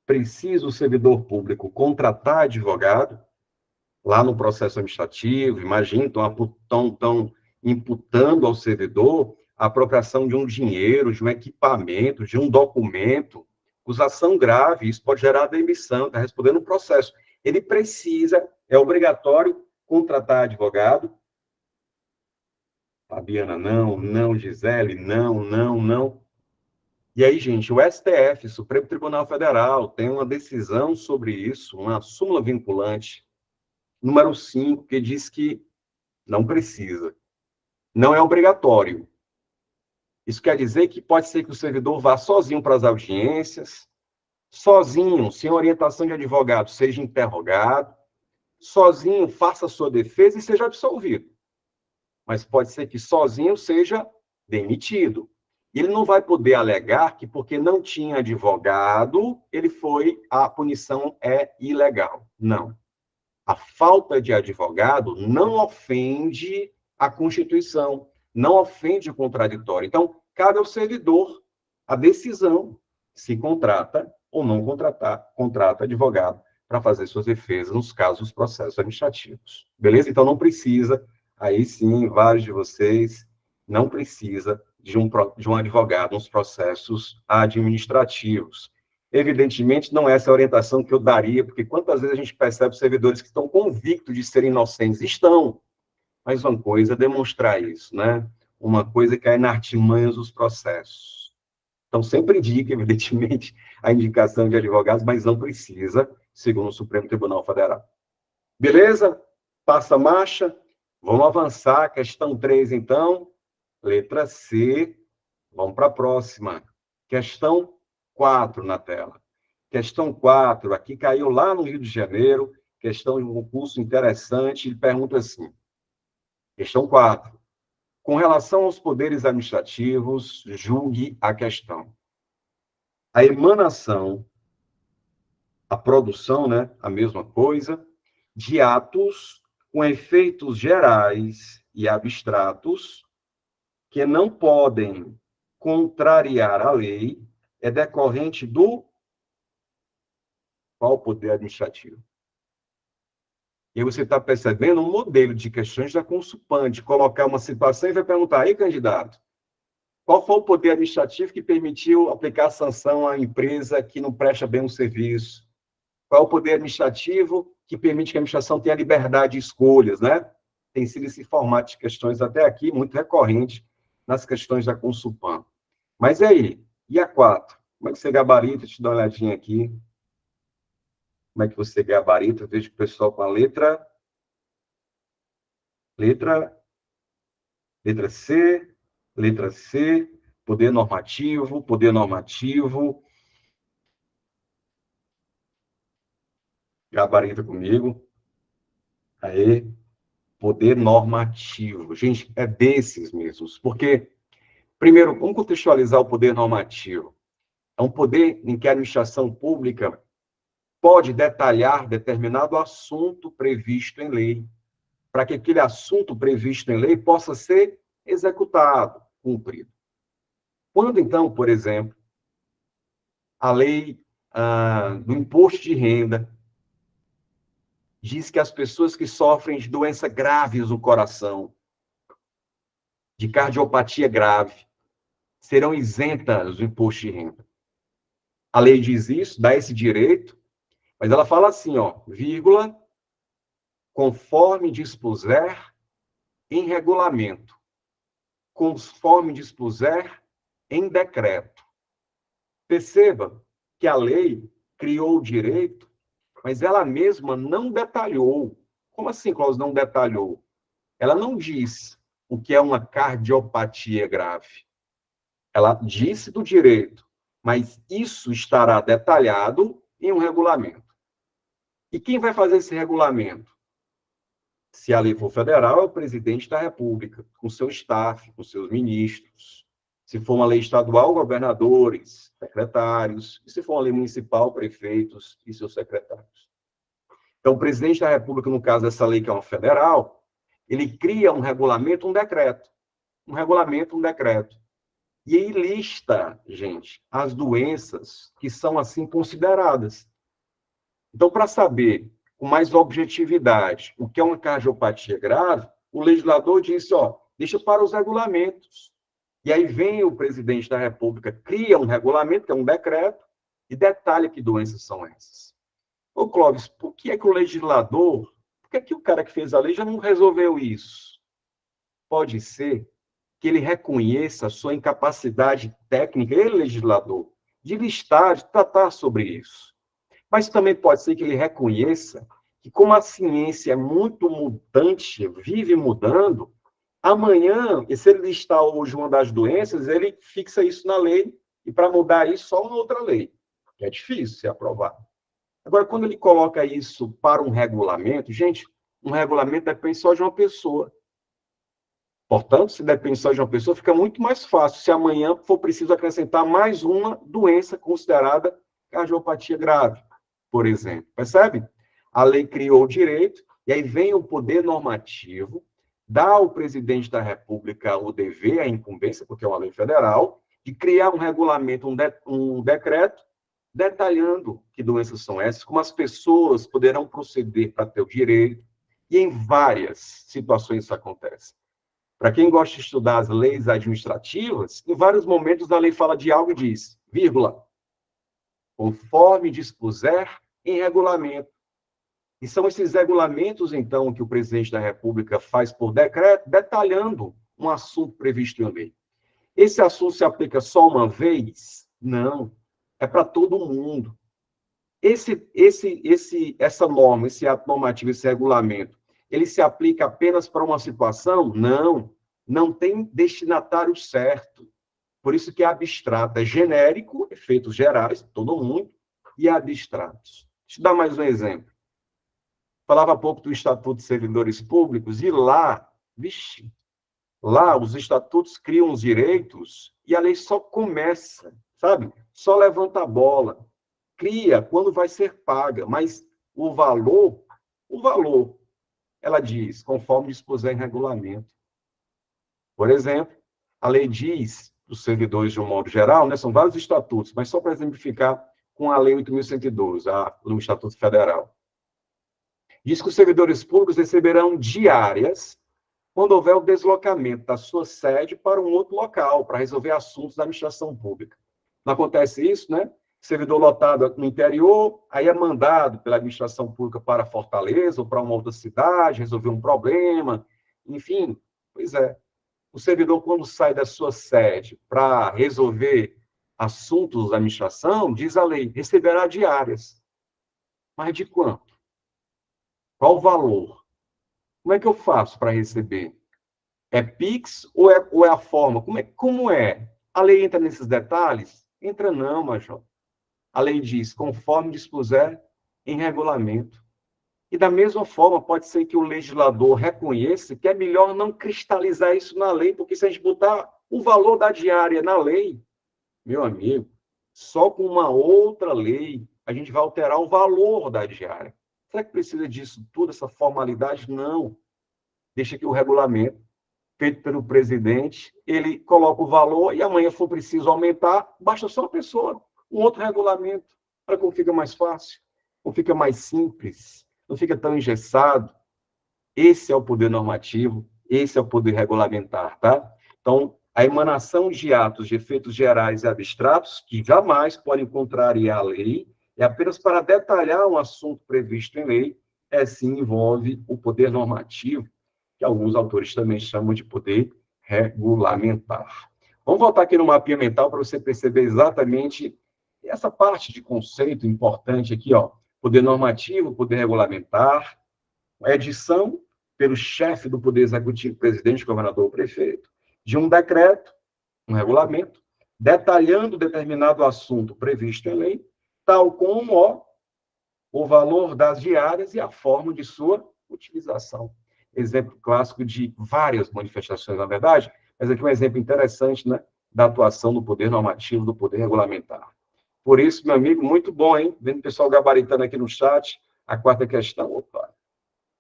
Precisa o servidor público contratar advogado? Lá no processo administrativo, imagina, estão imputando ao servidor a apropriação de um dinheiro, de um equipamento, de um documento, acusação grave, isso pode gerar demissão, está respondendo o processo. Ele precisa, é obrigatório contratar advogado. Fabiana, não, Gisele, não. E aí, gente, o STF, Supremo Tribunal Federal, tem uma decisão sobre isso, uma súmula vinculante, número 5, que diz que não precisa. Não é obrigatório. Isso quer dizer que pode ser que o servidor vá sozinho para as audiências, sozinho, sem orientação de advogado, seja interrogado, sozinho faça a sua defesa e seja absolvido. Mas pode ser que sozinho seja demitido. Ele não vai poder alegar que porque não tinha advogado, a punição é ilegal. Não. A falta de advogado não ofende a Constituição, não ofende o contraditório. Então, cabe ao servidor a decisão se contrata ou não contrata advogado para fazer suas defesas nos casos dos processos administrativos. Beleza? Então, não precisa, aí sim, vários de vocês, não precisa de um advogado nos processos administrativos. Evidentemente, não é essa a orientação que eu daria, porque quantas vezes a gente percebe servidores que estão convictos de serem inocentes? Estão, mas uma coisa é demonstrar isso, né? Uma coisa é cair na artimanhas dos processos. Então, sempre indica, evidentemente, a indicação de advogados, mas não precisa, segundo o Supremo Tribunal Federal. Beleza? Passa a marcha. Vamos avançar. Questão 3, então. Letra C. Vamos para a próxima. Questão 4 na tela. Questão 4, aqui caiu lá no Rio de Janeiro, questão de um concurso interessante, ele pergunta assim, questão 4, com relação aos poderes administrativos, julgue a questão. A emanação, a produção, né, a mesma coisa, de atos com efeitos gerais e abstratos que não podem contrariar a lei é decorrente do qual poder administrativo? E você está percebendo um modelo de questões da Consulpan, de colocar uma situação e vai perguntar, aí, candidato, qual foi o poder administrativo que permitiu aplicar sanção à empresa que não presta bem um serviço? Qual é o poder administrativo que permite que a administração tenha liberdade de escolhas, né? Tem sido esse formato de questões até aqui, muito recorrente nas questões da Consulpan. Mas e aí? E a 4? Como é que você gabarita? Deixa eu dar uma olhadinha aqui. Como é que você gabarita? Eu vejo o pessoal com a letra C, letra C, poder normativo. Gabarita comigo. Aí, poder normativo. Gente, é desses mesmos. Porque, primeiro, vamos contextualizar o poder normativo. É um poder em que a administração pública pode detalhar determinado assunto previsto em lei, para que aquele assunto previsto em lei possa ser executado, cumprido. Quando, então, por exemplo, a lei do imposto de renda diz que as pessoas que sofrem de doenças graves no coração, de cardiopatia grave, serão isentas do imposto de renda. A lei diz isso, dá esse direito, mas ela fala assim, ó, vírgula, conforme dispuser em regulamento, conforme dispuser em decreto. Perceba que a lei criou o direito, mas ela mesma não detalhou. Como assim, Cláudio, não detalhou? Ela não diz o que é uma cardiopatia grave. Ela disse do direito, mas isso estará detalhado em um regulamento. E quem vai fazer esse regulamento? Se a lei for federal, é o presidente da República, com seu staff, com seus ministros. Se for uma lei estadual, governadores, secretários. E se for uma lei municipal, prefeitos e seus secretários. Então, o presidente da República, no caso dessa lei, que é uma federal, ele cria um regulamento, um decreto. Um regulamento, um decreto. E aí lista, gente, as doenças que são assim consideradas. Então, para saber com mais objetividade o que é uma cardiopatia grave, o legislador disse, deixa para os regulamentos. E aí vem o presidente da República, cria um regulamento, que é um decreto, e detalha que doenças são essas. Ô, Clóvis, por que é que o legislador, por que é que o cara que fez a lei já não resolveu isso? Pode ser que ele reconheça a sua incapacidade técnica, ele, legislador, de listar, de tratar sobre isso. Mas também pode ser que ele reconheça que, como a ciência é muito mutante, vive mudando, amanhã, e se ele listar hoje uma das doenças, ele fixa isso na lei, e para mudar isso, só uma outra lei, que é difícil ser aprovado. Agora, quando ele coloca isso para um regulamento, gente, um regulamento depende só de uma pessoa. Portanto, se depende só de uma pessoa, fica muito mais fácil se amanhã for preciso acrescentar mais uma doença considerada cardiopatia grave, por exemplo. Percebe? A lei criou o direito, e aí vem o poder normativo, dá ao presidente da República o dever, a incumbência, porque é uma lei federal, de criar um regulamento, um decreto, detalhando que doenças são essas, como as pessoas poderão proceder para ter o direito, e em várias situações isso acontece. Para quem gosta de estudar as leis administrativas, em vários momentos a lei fala de algo e diz, vírgula, conforme dispuser em regulamento. E são esses regulamentos, então, que o presidente da República faz por decreto, detalhando um assunto previsto em lei. Esse assunto se aplica só uma vez? Não. É para todo mundo. Essa norma, esse ato normativo, esse regulamento, ele se aplica apenas para uma situação? Não. Não tem destinatário certo. Por isso que é abstrato. É genérico, efeitos gerais, todo mundo, e abstratos. Deixa eu dar mais um exemplo. Falava há pouco do Estatuto de Servidores Públicos, e lá, lá os estatutos criam os direitos e a lei só começa, sabe? Só levanta a bola. Cria quando vai ser paga, mas o valor, ela diz, conforme dispuser em regulamento. Por exemplo, a lei diz, os servidores de um modo geral, né, são vários estatutos, mas só para exemplificar com a Lei 8.112, no Estatuto Federal. Diz que os servidores públicos receberão diárias quando houver o deslocamento da sua sede para um outro local, para resolver assuntos da administração pública. Não acontece isso, né? Servidor lotado no interior, aí é mandado pela administração pública para Fortaleza ou para uma outra cidade, resolver um problema, enfim, pois é. O servidor, quando sai da sua sede para resolver assuntos da administração, diz a lei, receberá diárias. Mas de quanto? Qual o valor? Como é que eu faço para receber? É Pix ou é a forma? Como é? A lei entra nesses detalhes? Entra não, Major. A lei diz, conforme dispuser em regulamento. E da mesma forma, pode ser que o legislador reconheça que é melhor não cristalizar isso na lei, porque se a gente botar o valor da diária na lei, meu amigo, só com uma outra lei a gente vai alterar o valor da diária. Será que precisa disso tudo, essa formalidade? Não. Deixa que o regulamento, feito pelo presidente, ele coloca o valor e amanhã for preciso aumentar, basta só a pessoa, um outro regulamento, para que fica mais fácil, ou fica mais simples, não fica tão engessado. Esse é o poder normativo, esse é o poder regulamentar, tá? Então, a emanação de atos de efeitos gerais e abstratos, que jamais podem contrariar a lei, é apenas para detalhar um assunto previsto em lei, sim envolve o poder normativo, que alguns autores também chamam de poder regulamentar. Vamos voltar aqui no mapinha mental para você perceber exatamente essa parte de conceito importante aqui, ó. Poder normativo, poder regulamentar, a edição pelo chefe do Poder Executivo, presidente, governador ou prefeito, de um decreto, um regulamento, detalhando determinado assunto previsto em lei, tal como o valor das diárias e a forma de sua utilização. Exemplo clássico de várias manifestações, na verdade, mas aqui um exemplo interessante, né, da atuação do poder normativo, do poder regulamentar. Por isso, meu amigo, muito bom, hein? Vendo o pessoal gabaritando aqui no chat, a quarta questão, opa,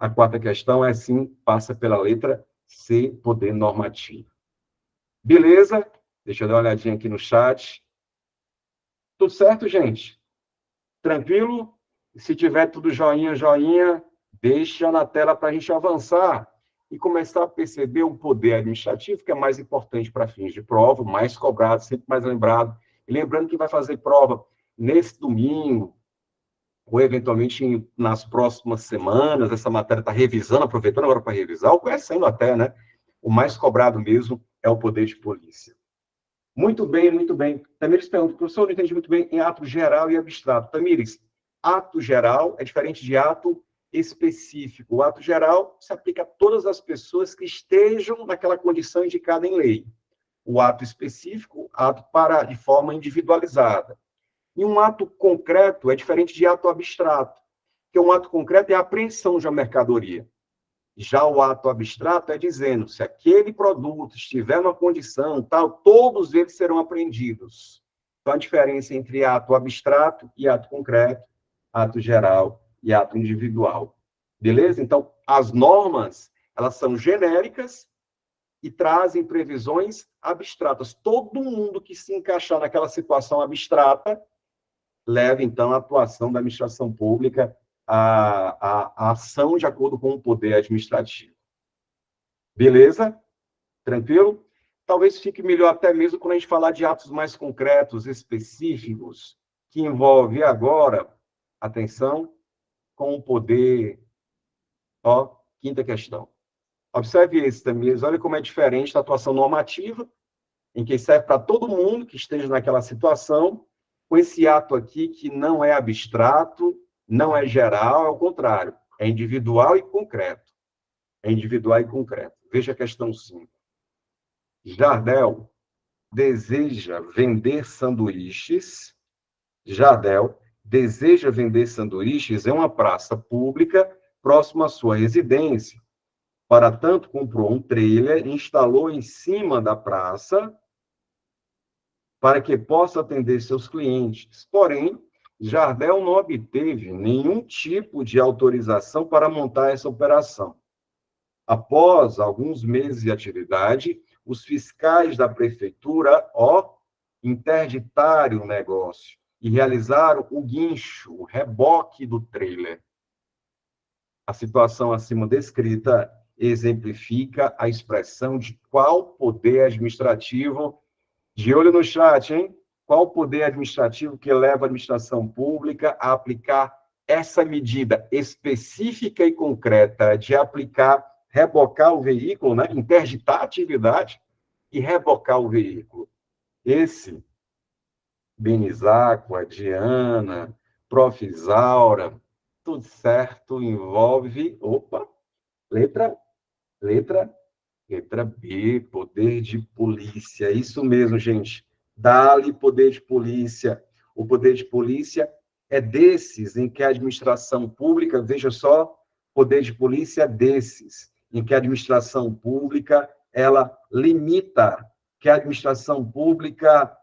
a quarta questão é sim, passa pela letra C, poder normativo. Beleza? Deixa eu dar uma olhadinha aqui no chat. Tudo certo, gente? Tranquilo? Se tiver tudo joinha, joinha, deixa na tela para a gente avançar e começar a perceber o poder administrativo, que é mais importante para fins de prova, mais cobrado, sempre mais lembrado. E lembrando que vai fazer prova nesse domingo, ou eventualmente nas próximas semanas, essa matéria está revisando, aproveitando agora para revisar, ou conhecendo até, né? O mais cobrado mesmo é o poder de polícia. Muito bem, muito bem. Tamires pergunta, professor, eu não entendi muito bem em ato geral e abstrato. Tamires, ato geral é diferente de ato específico. O ato geral se aplica a todas as pessoas que estejam naquela condição indicada em lei. O ato específico, ato para de forma individualizada. E um ato concreto é diferente de ato abstrato, porque um ato concreto é a apreensão de uma mercadoria. Já o ato abstrato é dizendo, se aquele produto estiver numa condição tal, todos eles serão apreendidos. Então, a diferença entre ato abstrato e ato concreto, ato geral e ato individual. Beleza? Então, as normas, elas são genéricas e trazem previsões abstratas. Todo mundo que se encaixar naquela situação abstrata leva, então, a atuação da administração pública a ação de acordo com o poder administrativo. Beleza? Tranquilo? Talvez fique melhor até mesmo quando a gente falar de atos mais concretos, específicos, que envolve agora, atenção, com o poder. Ó, quinta questão. Observe esse também, olha como é diferente da atuação normativa, em que serve para todo mundo que esteja naquela situação, com esse ato aqui que não é abstrato, não é geral, é o contrário, é individual e concreto. É individual e concreto. Veja a questão 5. Jardel deseja vender sanduíches. Jardel deseja vender sanduíches em uma praça pública próxima à sua residência. Para tanto, comprou um trailer e instalou em cima da praça para que possa atender seus clientes. Porém, Jardel não obteve nenhum tipo de autorização para montar essa operação. Após alguns meses de atividade, os fiscais da prefeitura, interditaram o negócio e realizaram o guincho, o reboque do trailer. A situação acima descrita exemplifica a expressão de qual poder administrativo, de olho no chat, hein? Qual poder administrativo que leva a administração pública a aplicar essa medida específica e concreta de aplicar, rebocar o veículo, né? Interditar a atividade e rebocar o veículo. Esse, Benizaco, a Diana, Prof. Isaura, tudo certo, envolve, letra B, poder de polícia. Isso mesmo, gente. Dá-lhe poder de polícia. O poder de polícia é desses em que a administração pública, veja só, poder de polícia é desses, em que a administração pública, ela limita, que a administração pública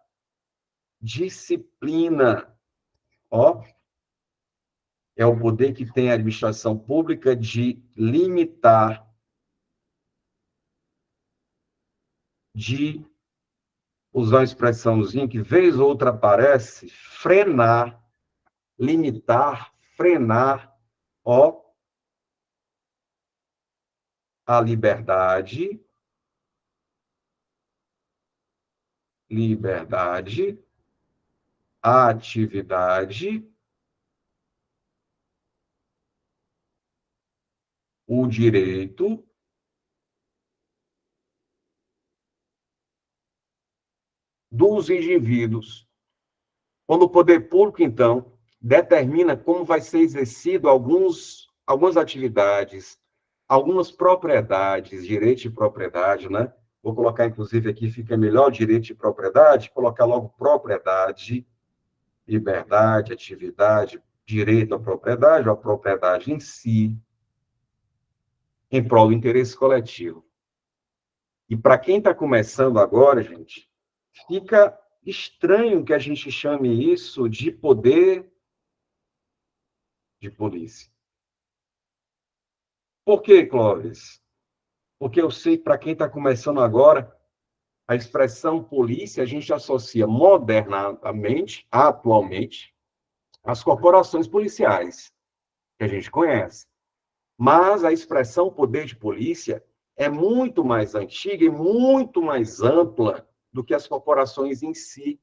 disciplina. É o poder que tem a administração pública de limitar, de usar a expressãozinha que vez ou outra aparece, frenar, limitar, frenar, a liberdade, a atividade, o direito dos indivíduos. Quando o poder público, então, determina como vai ser exercido algumas atividades, algumas propriedades, direito de propriedade, né? Vou colocar, inclusive, aqui, fica melhor direito de propriedade, colocar logo propriedade, liberdade, atividade, direito à propriedade, ou a propriedade em si, em prol do interesse coletivo. E para quem está começando agora, gente, fica estranho que a gente chame isso de poder de polícia. Por quê, Clóvis? Porque eu sei, para quem está começando agora, a expressão polícia a gente associa modernamente, atualmente, às corporações policiais, que a gente conhece. Mas a expressão poder de polícia é muito mais antiga e muito mais ampla do que as corporações em si.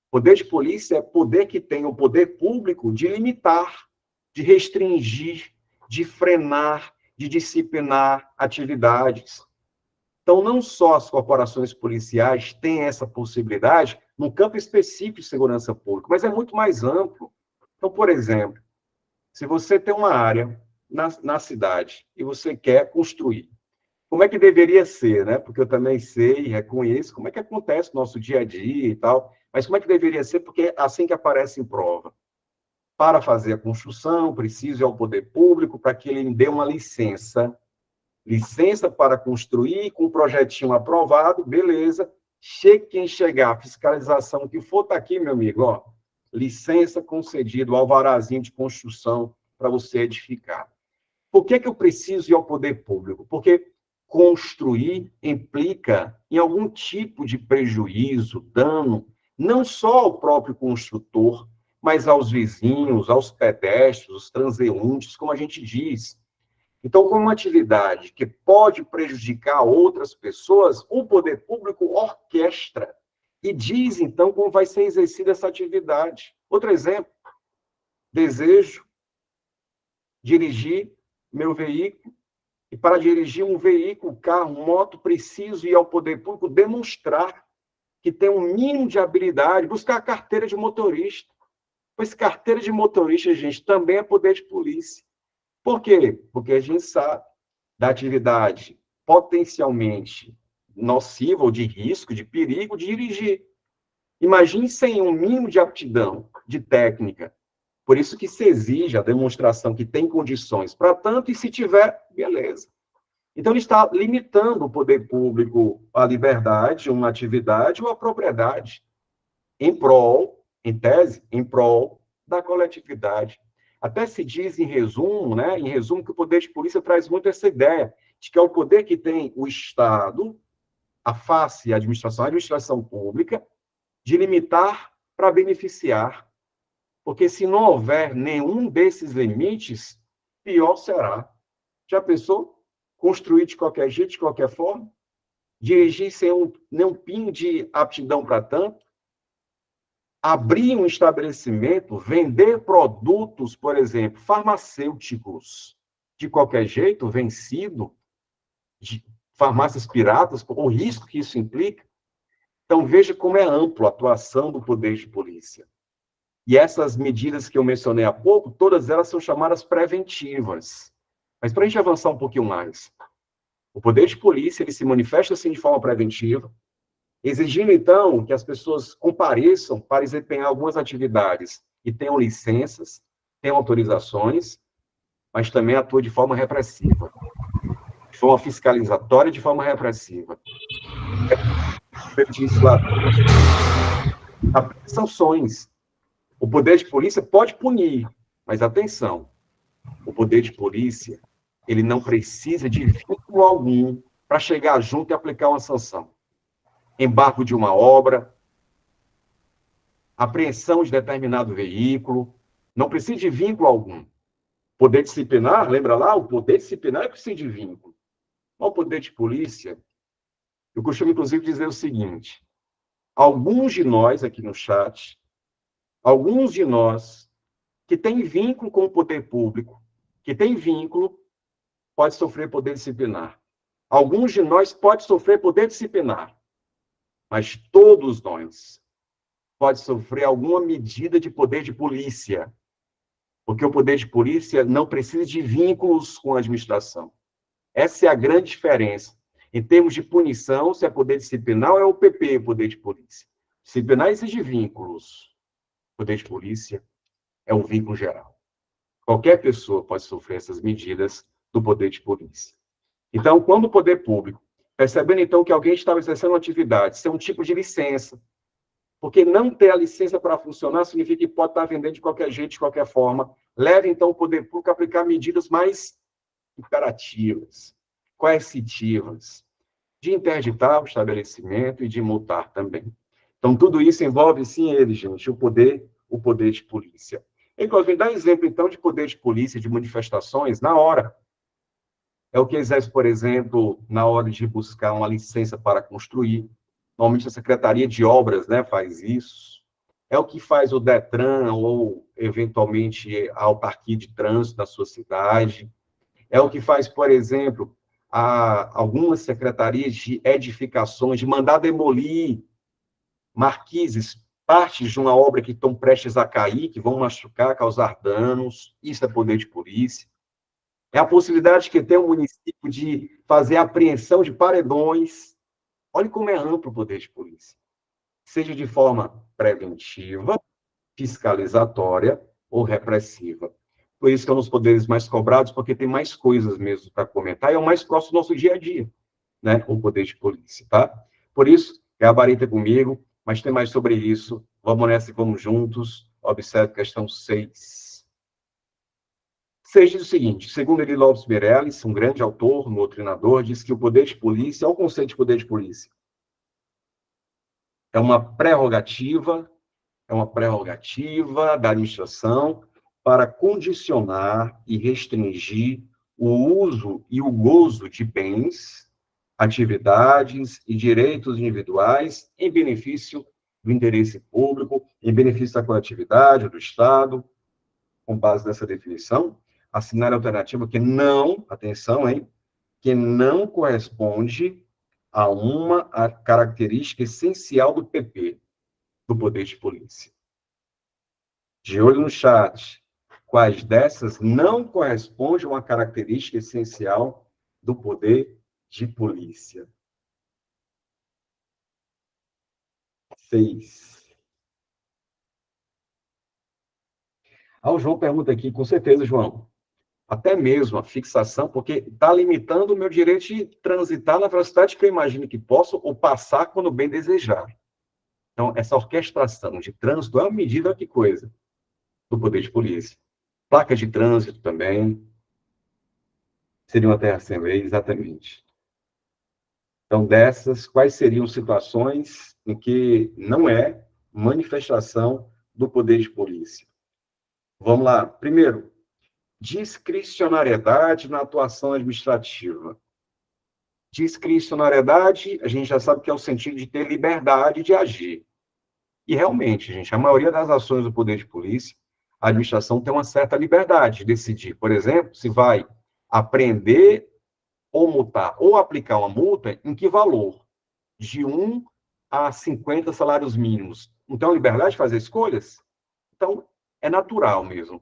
Poder de polícia é poder que tem o poder público de limitar, de restringir, de frenar, de disciplinar atividades. Então, não só as corporações policiais têm essa possibilidade no campo específico de segurança pública, mas é muito mais amplo. Então, por exemplo, se você tem uma área na cidade e você quer construir, como é que deveria ser, né? Porque eu também sei e reconheço como é que acontece no nosso dia a dia e tal, mas como é que deveria ser, porque é assim que aparece em prova. Para fazer a construção, preciso ir ao poder público para que ele me dê uma licença para construir, com um projetinho aprovado, beleza. Chegue quem chegar, fiscalização que for, está aqui, meu amigo, ó, licença concedida, o alvarazinho de construção para você edificar. Por que eu preciso ir ao poder público? Porque construir implica em algum tipo de prejuízo, dano, não só ao próprio construtor, mas aos vizinhos, aos pedestres, os transeuntes, como a gente diz. Então, como uma atividade que pode prejudicar outras pessoas, o poder público orquestra e diz, então, como vai ser exercida essa atividade. Outro exemplo, desejo dirigir meu veículo, e para dirigir um veículo, carro, moto, preciso ir ao poder público demonstrar que tem um mínimo de habilidade, buscar a carteira de motorista. Pois carteira de motorista, gente, também é poder de polícia. Por quê? Porque a gente sabe da atividade potencialmente nociva ou de risco, de perigo de dirigir. Imagine sem um mínimo de aptidão, de técnica. Por isso que se exige a demonstração que tem condições para tanto, e se tiver, beleza. Então, ele está limitando o poder público à liberdade, uma atividade ou à propriedade, em prol, em tese, em prol da coletividade. Até se diz, em resumo, né, em resumo, que o poder de polícia traz muito essa ideia de que é o poder que tem o Estado, a face, a administração pública, de limitar para beneficiar. Porque se não houver nenhum desses limites, pior será. Já pensou? Construir de qualquer jeito, de qualquer forma? Dirigir sem nenhum pingo de aptidão para tanto? Abrir um estabelecimento, vender produtos, por exemplo, farmacêuticos, de qualquer jeito, vencido, de farmácias piratas, o risco que isso implica. Então, veja como é ampla a atuação do poder de polícia. E essas medidas que eu mencionei há pouco, todas elas são chamadas preventivas. Mas para a gente avançar um pouquinho mais, o poder de polícia ele se manifesta assim de forma preventiva, exigindo, então, que as pessoas compareçam para desempenhar algumas atividades e tenham licenças, tenham autorizações, mas também atua de forma repressiva, de forma fiscalizatória, de forma repressiva. Sanções. O poder de polícia pode punir, mas atenção, o poder de polícia ele não precisa de vínculo algum para chegar junto e aplicar uma sanção. Embargo de uma obra, apreensão de determinado veículo, não precisa de vínculo algum. Poder disciplinar, lembra lá? O poder disciplinar é precisa de vínculo. O poder de polícia, eu costumo, inclusive, dizer o seguinte, alguns de nós aqui no chat, alguns de nós que têm vínculo com o poder público, que têm vínculo, pode sofrer poder disciplinar. Alguns de nós podem sofrer poder disciplinar, mas todos nós pode sofrer alguma medida de poder de polícia, porque o poder de polícia não precisa de vínculos com a administração. Essa é a grande diferença. Em termos de punição, se é poder disciplinar ou é o PP, o poder de polícia. Disciplinar exige vínculos. O poder de polícia é um vínculo geral. Qualquer pessoa pode sofrer essas medidas do poder de polícia. Então, quando o poder público Percebendo, então, que alguém estava exercendo uma atividade, isso é um tipo de licença. Porque não ter a licença para funcionar significa que pode estar vendendo de qualquer jeito, de qualquer forma. Leve, então, o poder público a aplicar medidas mais imperativas, coercitivas, de interditar o estabelecimento e de multar também. Então, tudo isso envolve, sim, ele, gente, o poder de polícia. Inclusive, dá exemplo, então, de poder de polícia, de manifestações, na hora. É o que exerce, por exemplo, na hora de buscar uma licença para construir. Normalmente a Secretaria de Obras, né, faz isso. É o que faz o Detran ou, eventualmente, a autarquia de trânsito da sua cidade. É o que faz, por exemplo, algumas secretarias de edificações, de mandar demolir marquises, partes de uma obra que estão prestes a cair, que vão machucar, causar danos. Isso é poder de polícia. É a possibilidade que tem o município de fazer apreensão de paredões. Olha como é amplo o poder de polícia. Seja de forma preventiva, fiscalizatória ou repressiva. Por isso que é um dos poderes mais cobrados, porque tem mais coisas mesmo para comentar, e é o mais próximo do nosso dia a dia, né? O poder de polícia, tá? Por isso, gabarita comigo, mas tem mais sobre isso. Vamos nessa e vamos juntos. Observe a questão 6. Seja o seguinte, segundo Eli Lopes Meirelles, um grande autor, um doutrinador, diz que o poder de polícia, é o conceito de poder de polícia, é uma prerrogativa da administração para condicionar e restringir o uso e o gozo de bens, atividades e direitos individuais em benefício do interesse público, em benefício da coletividade, do Estado, com base nessa definição, assinar a alternativa que não, atenção, hein, que não corresponde a uma característica essencial do PP, do poder de polícia. De olho no chat, quais dessas não correspondem a uma característica essencial do poder de polícia? 6. O João pergunta aqui, com certeza, João, até mesmo a fixação, porque está limitando o meu direito de transitar na velocidade que eu imagino que posso, ou passar quando bem desejar. Então, essa orquestração de trânsito é uma medida, que coisa, do poder de polícia. Placa de trânsito também, seria uma terra sem lei, exatamente. Então, dessas, quais seriam situações em que não é manifestação do poder de polícia? Vamos lá. Primeiro, discricionariedade na atuação administrativa. Discricionariedade, a gente já sabe que é o sentido de ter liberdade de agir. E realmente, gente, a maioria das ações do poder de polícia, a administração tem uma certa liberdade de decidir, por exemplo, se vai apreender ou multar, ou aplicar uma multa, em que valor? De 1 a 50 salários mínimos. Não tem a liberdade de fazer escolhas? Então, é natural mesmo.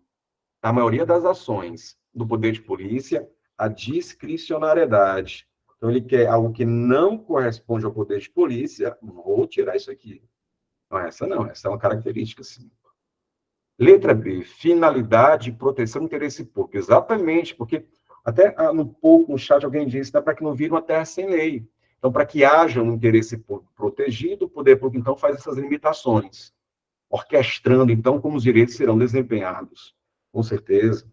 Na maioria das ações do poder de polícia, a discricionariedade. Então, ele quer algo que não corresponde ao poder de polícia, vou tirar isso aqui. Não, essa é uma característica, sim. Letra B, finalidade e proteção do interesse público. Exatamente, porque até no chat alguém disse, para que não vire uma terra sem lei. Então, para que haja um interesse público protegido, o poder público, então, faz essas limitações, orquestrando, então, como os direitos serão desempenhados. Com certeza.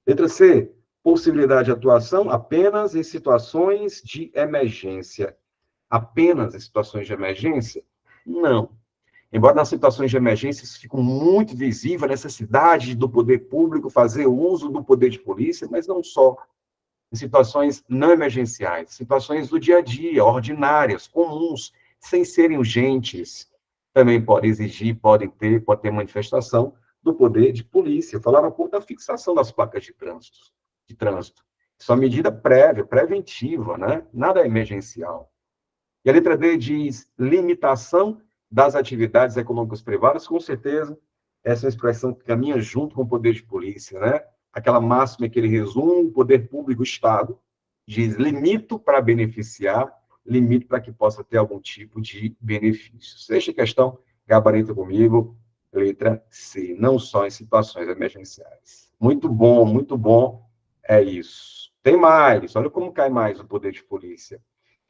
Letra C, possibilidade de atuação apenas em situações de emergência. Apenas em situações de emergência? Não. Embora nas situações de emergência isso fique muito visível a necessidade do poder público fazer uso do poder de polícia, mas não só. Em situações não emergenciais, situações do dia a dia, ordinárias, comuns, sem serem urgentes, também pode ter manifestação do poder de polícia. Eu falava pouco da fixação das placas de trânsito. Isso é uma medida prévia, preventiva, né? Nada é emergencial. E a letra D diz limitação das atividades econômicas privadas, com certeza, essa é uma expressão que caminha junto com o poder de polícia, né? Aquela máxima que ele resume, o poder público, o Estado, diz limito para beneficiar, limito para que possa ter algum tipo de benefício. Sexta questão, gabarita comigo, letra C, não só em situações emergenciais. Muito bom, é isso. Tem mais, olha como cai mais o poder de polícia.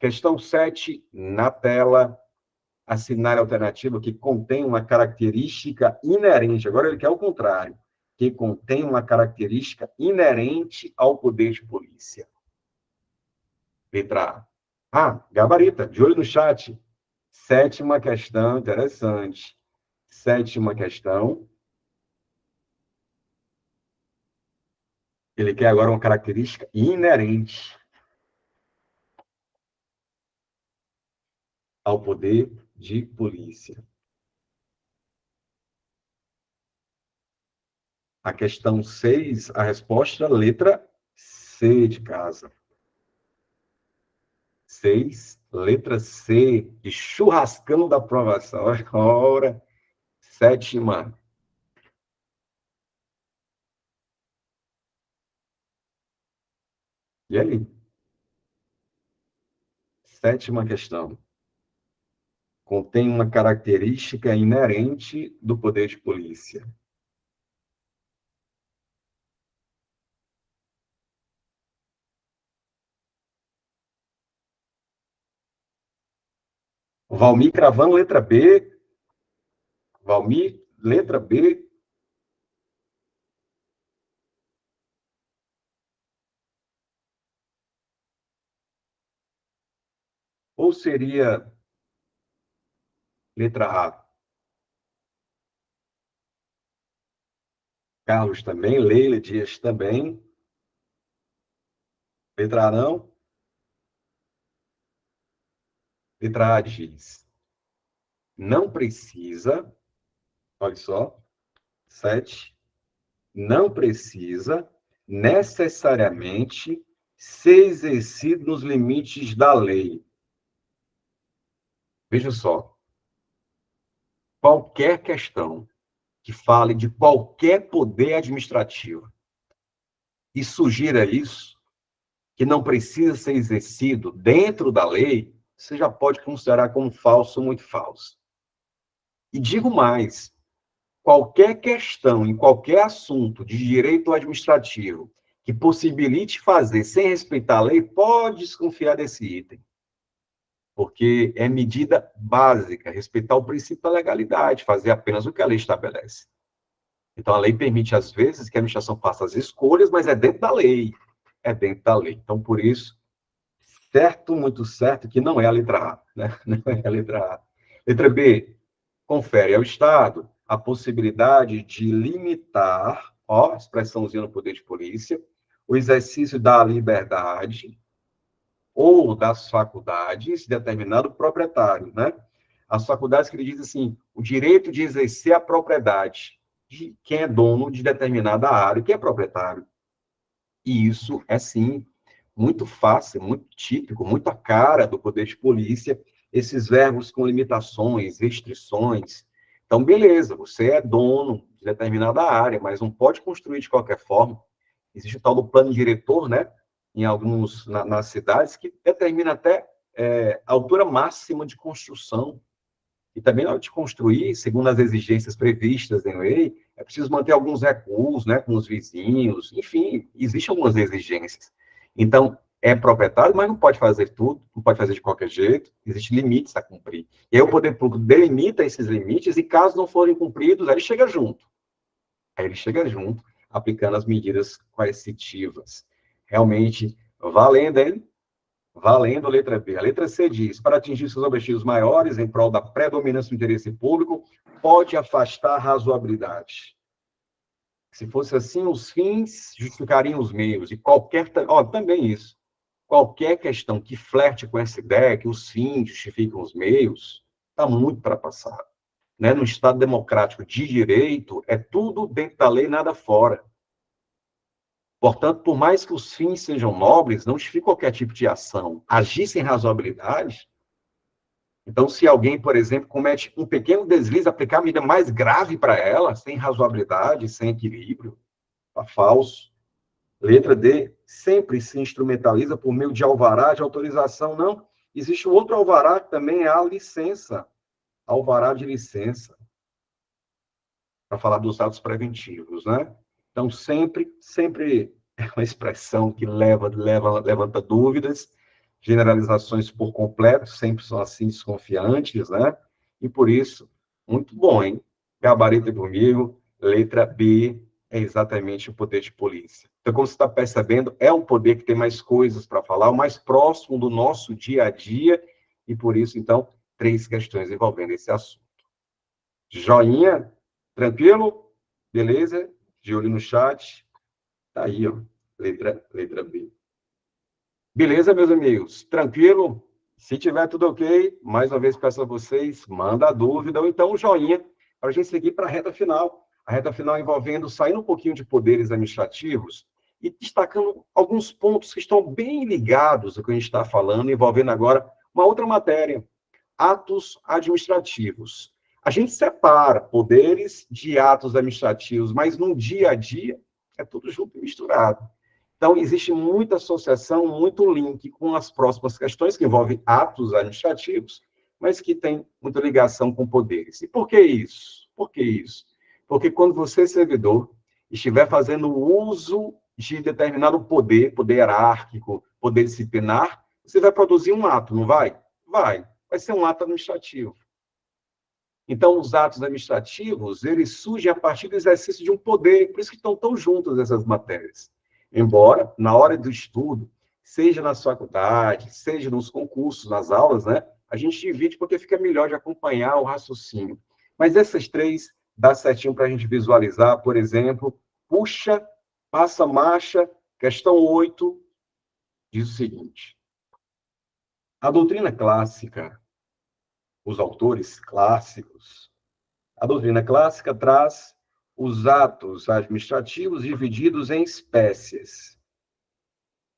Questão 7, na tela, assinar a alternativa que contém uma característica inerente. Agora ele quer o contrário, que contém uma característica inerente ao poder de polícia. Letra A. Ah, gabarita, de olho no chat. Sétima questão, interessante. Sétima questão. Ele quer agora uma característica inerente ao poder de polícia. A questão 6, a resposta, letra C de casa. 6, letra C, de churrascão da aprovação. Ora, sétima. E aí? Sétima questão. Contém uma característica inerente do poder de polícia. Valmir cravando letra B. Valmir, letra B. Ou seria letra A? Carlos também, Leila Dias também. Letra A não? Letra A diz, não precisa, olha só, 7, não precisa necessariamente ser exercido nos limites da lei. Veja só, qualquer questão que fale de qualquer poder administrativo e sugira isso, que não precisa ser exercido dentro da lei, você já pode considerar como falso ou muito falso. E digo mais, qualquer questão, em qualquer assunto de direito administrativo que possibilite fazer sem respeitar a lei, pode desconfiar desse item. Porque é medida básica, respeitar o princípio da legalidade, fazer apenas o que a lei estabelece. Então, a lei permite, às vezes, que a administração faça as escolhas, mas é dentro da lei. É dentro da lei. Então, por isso, certo, muito certo, que não é a letra A. Né? Não é a letra A. Letra B, confere ao Estado a possibilidade de limitar, ó, expressãozinha no poder de polícia, o exercício da liberdade ou das faculdades de determinado proprietário, né? As faculdades que ele diz assim, o direito de exercer a propriedade de quem é dono de determinada área, que é proprietário. E isso é, sim, muito fácil, muito típico, muito a cara do poder de polícia, esses verbos com limitações, restrições. Então, beleza, você é dono de determinada área, mas não pode construir de qualquer forma. Existe o tal do plano diretor, né? Em alguns, nas cidades, que determina até a altura máxima de construção. E também, na hora de construir, segundo as exigências previstas em lei, é preciso manter alguns recuos, né, com os vizinhos, enfim, existem algumas exigências. Então, é proprietário, mas não pode fazer tudo, não pode fazer de qualquer jeito, existem limites a cumprir. E aí o poder público delimita esses limites e, caso não forem cumpridos, aí ele chega junto. Aí ele chega junto, aplicando as medidas coercitivas. Realmente, valendo, hein? Valendo a letra B. A letra C diz, para atingir seus objetivos maiores, em prol da predominância do interesse público, pode afastar a razoabilidade. Se fosse assim, os fins justificariam os meios. E qualquer... Ó, também isso. Qualquer questão que flerte com essa ideia, que os fins justificam os meios, está muito ultrapassado. Né? No Estado democrático de direito, é tudo dentro da lei, nada fora. Portanto, por mais que os fins sejam nobres, não justifica qualquer tipo de ação. Agir sem razoabilidade. Então, se alguém, por exemplo, comete um pequeno deslize, aplicar a medida mais grave para ela, sem razoabilidade, sem equilíbrio, tá falso. Letra D, sempre se instrumentaliza por meio de alvará de autorização. Não, existe um outro alvará que também é a licença, alvará de licença, para falar dos atos preventivos, né? Então, sempre é uma expressão que levanta dúvidas, generalizações por completo, sempre são assim desconfiantes, né? E por isso, muito bom, hein? Gabarito comigo, letra B é exatamente o poder de polícia. Então, como você está percebendo, é um poder que tem mais coisas para falar, o mais próximo do nosso dia a dia, e por isso, então, 3 questões envolvendo esse assunto. Joinha? Tranquilo? Beleza? De olho no chat. Tá aí, ó. Letra B. Beleza, meus amigos? Tranquilo? Se tiver tudo ok, mais uma vez peço a vocês, manda a dúvida ou então um joinha para a gente seguir para a reta final. A reta final envolvendo, saindo um pouquinho de poderes administrativos e destacando alguns pontos que estão bem ligados ao que a gente está falando, envolvendo agora uma outra matéria, atos administrativos. A gente separa poderes de atos administrativos, mas no dia a dia é tudo junto e misturado. Então, existe muita associação, muito link com as próximas questões que envolvem atos administrativos, mas que tem muita ligação com poderes. E por que isso? Por que isso? Porque quando você, servidor, estiver fazendo uso de determinado poder, poder hierárquico, poder disciplinar, você vai produzir um ato, não vai? Vai. Vai ser um ato administrativo. Então, os atos administrativos, eles surgem a partir do exercício de um poder, por isso que estão tão juntas essas matérias. Embora, na hora do estudo, seja nas faculdades, seja nos concursos, nas aulas, né, a gente divide porque fica melhor de acompanhar o raciocínio. Mas essas 3 dá certinho para a gente visualizar, por exemplo, puxa, passa marcha, questão 8, diz o seguinte. A doutrina clássica, os autores clássicos, a doutrina clássica traz os atos administrativos divididos em espécies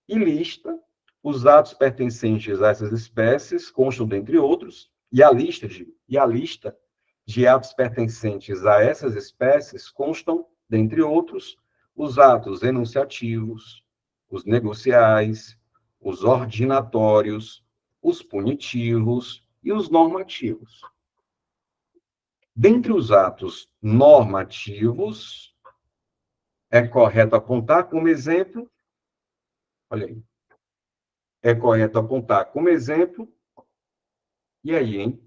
e lista os atos pertencentes a essas espécies, constam dentre outros, e a lista de atos pertencentes a essas espécies constam, dentre outros, os atos enunciativos, os negociais, os ordinatórios, os punitivos e os normativos. Dentre os atos normativos, é correto apontar como exemplo, olha aí, é correto apontar como exemplo, e aí, hein?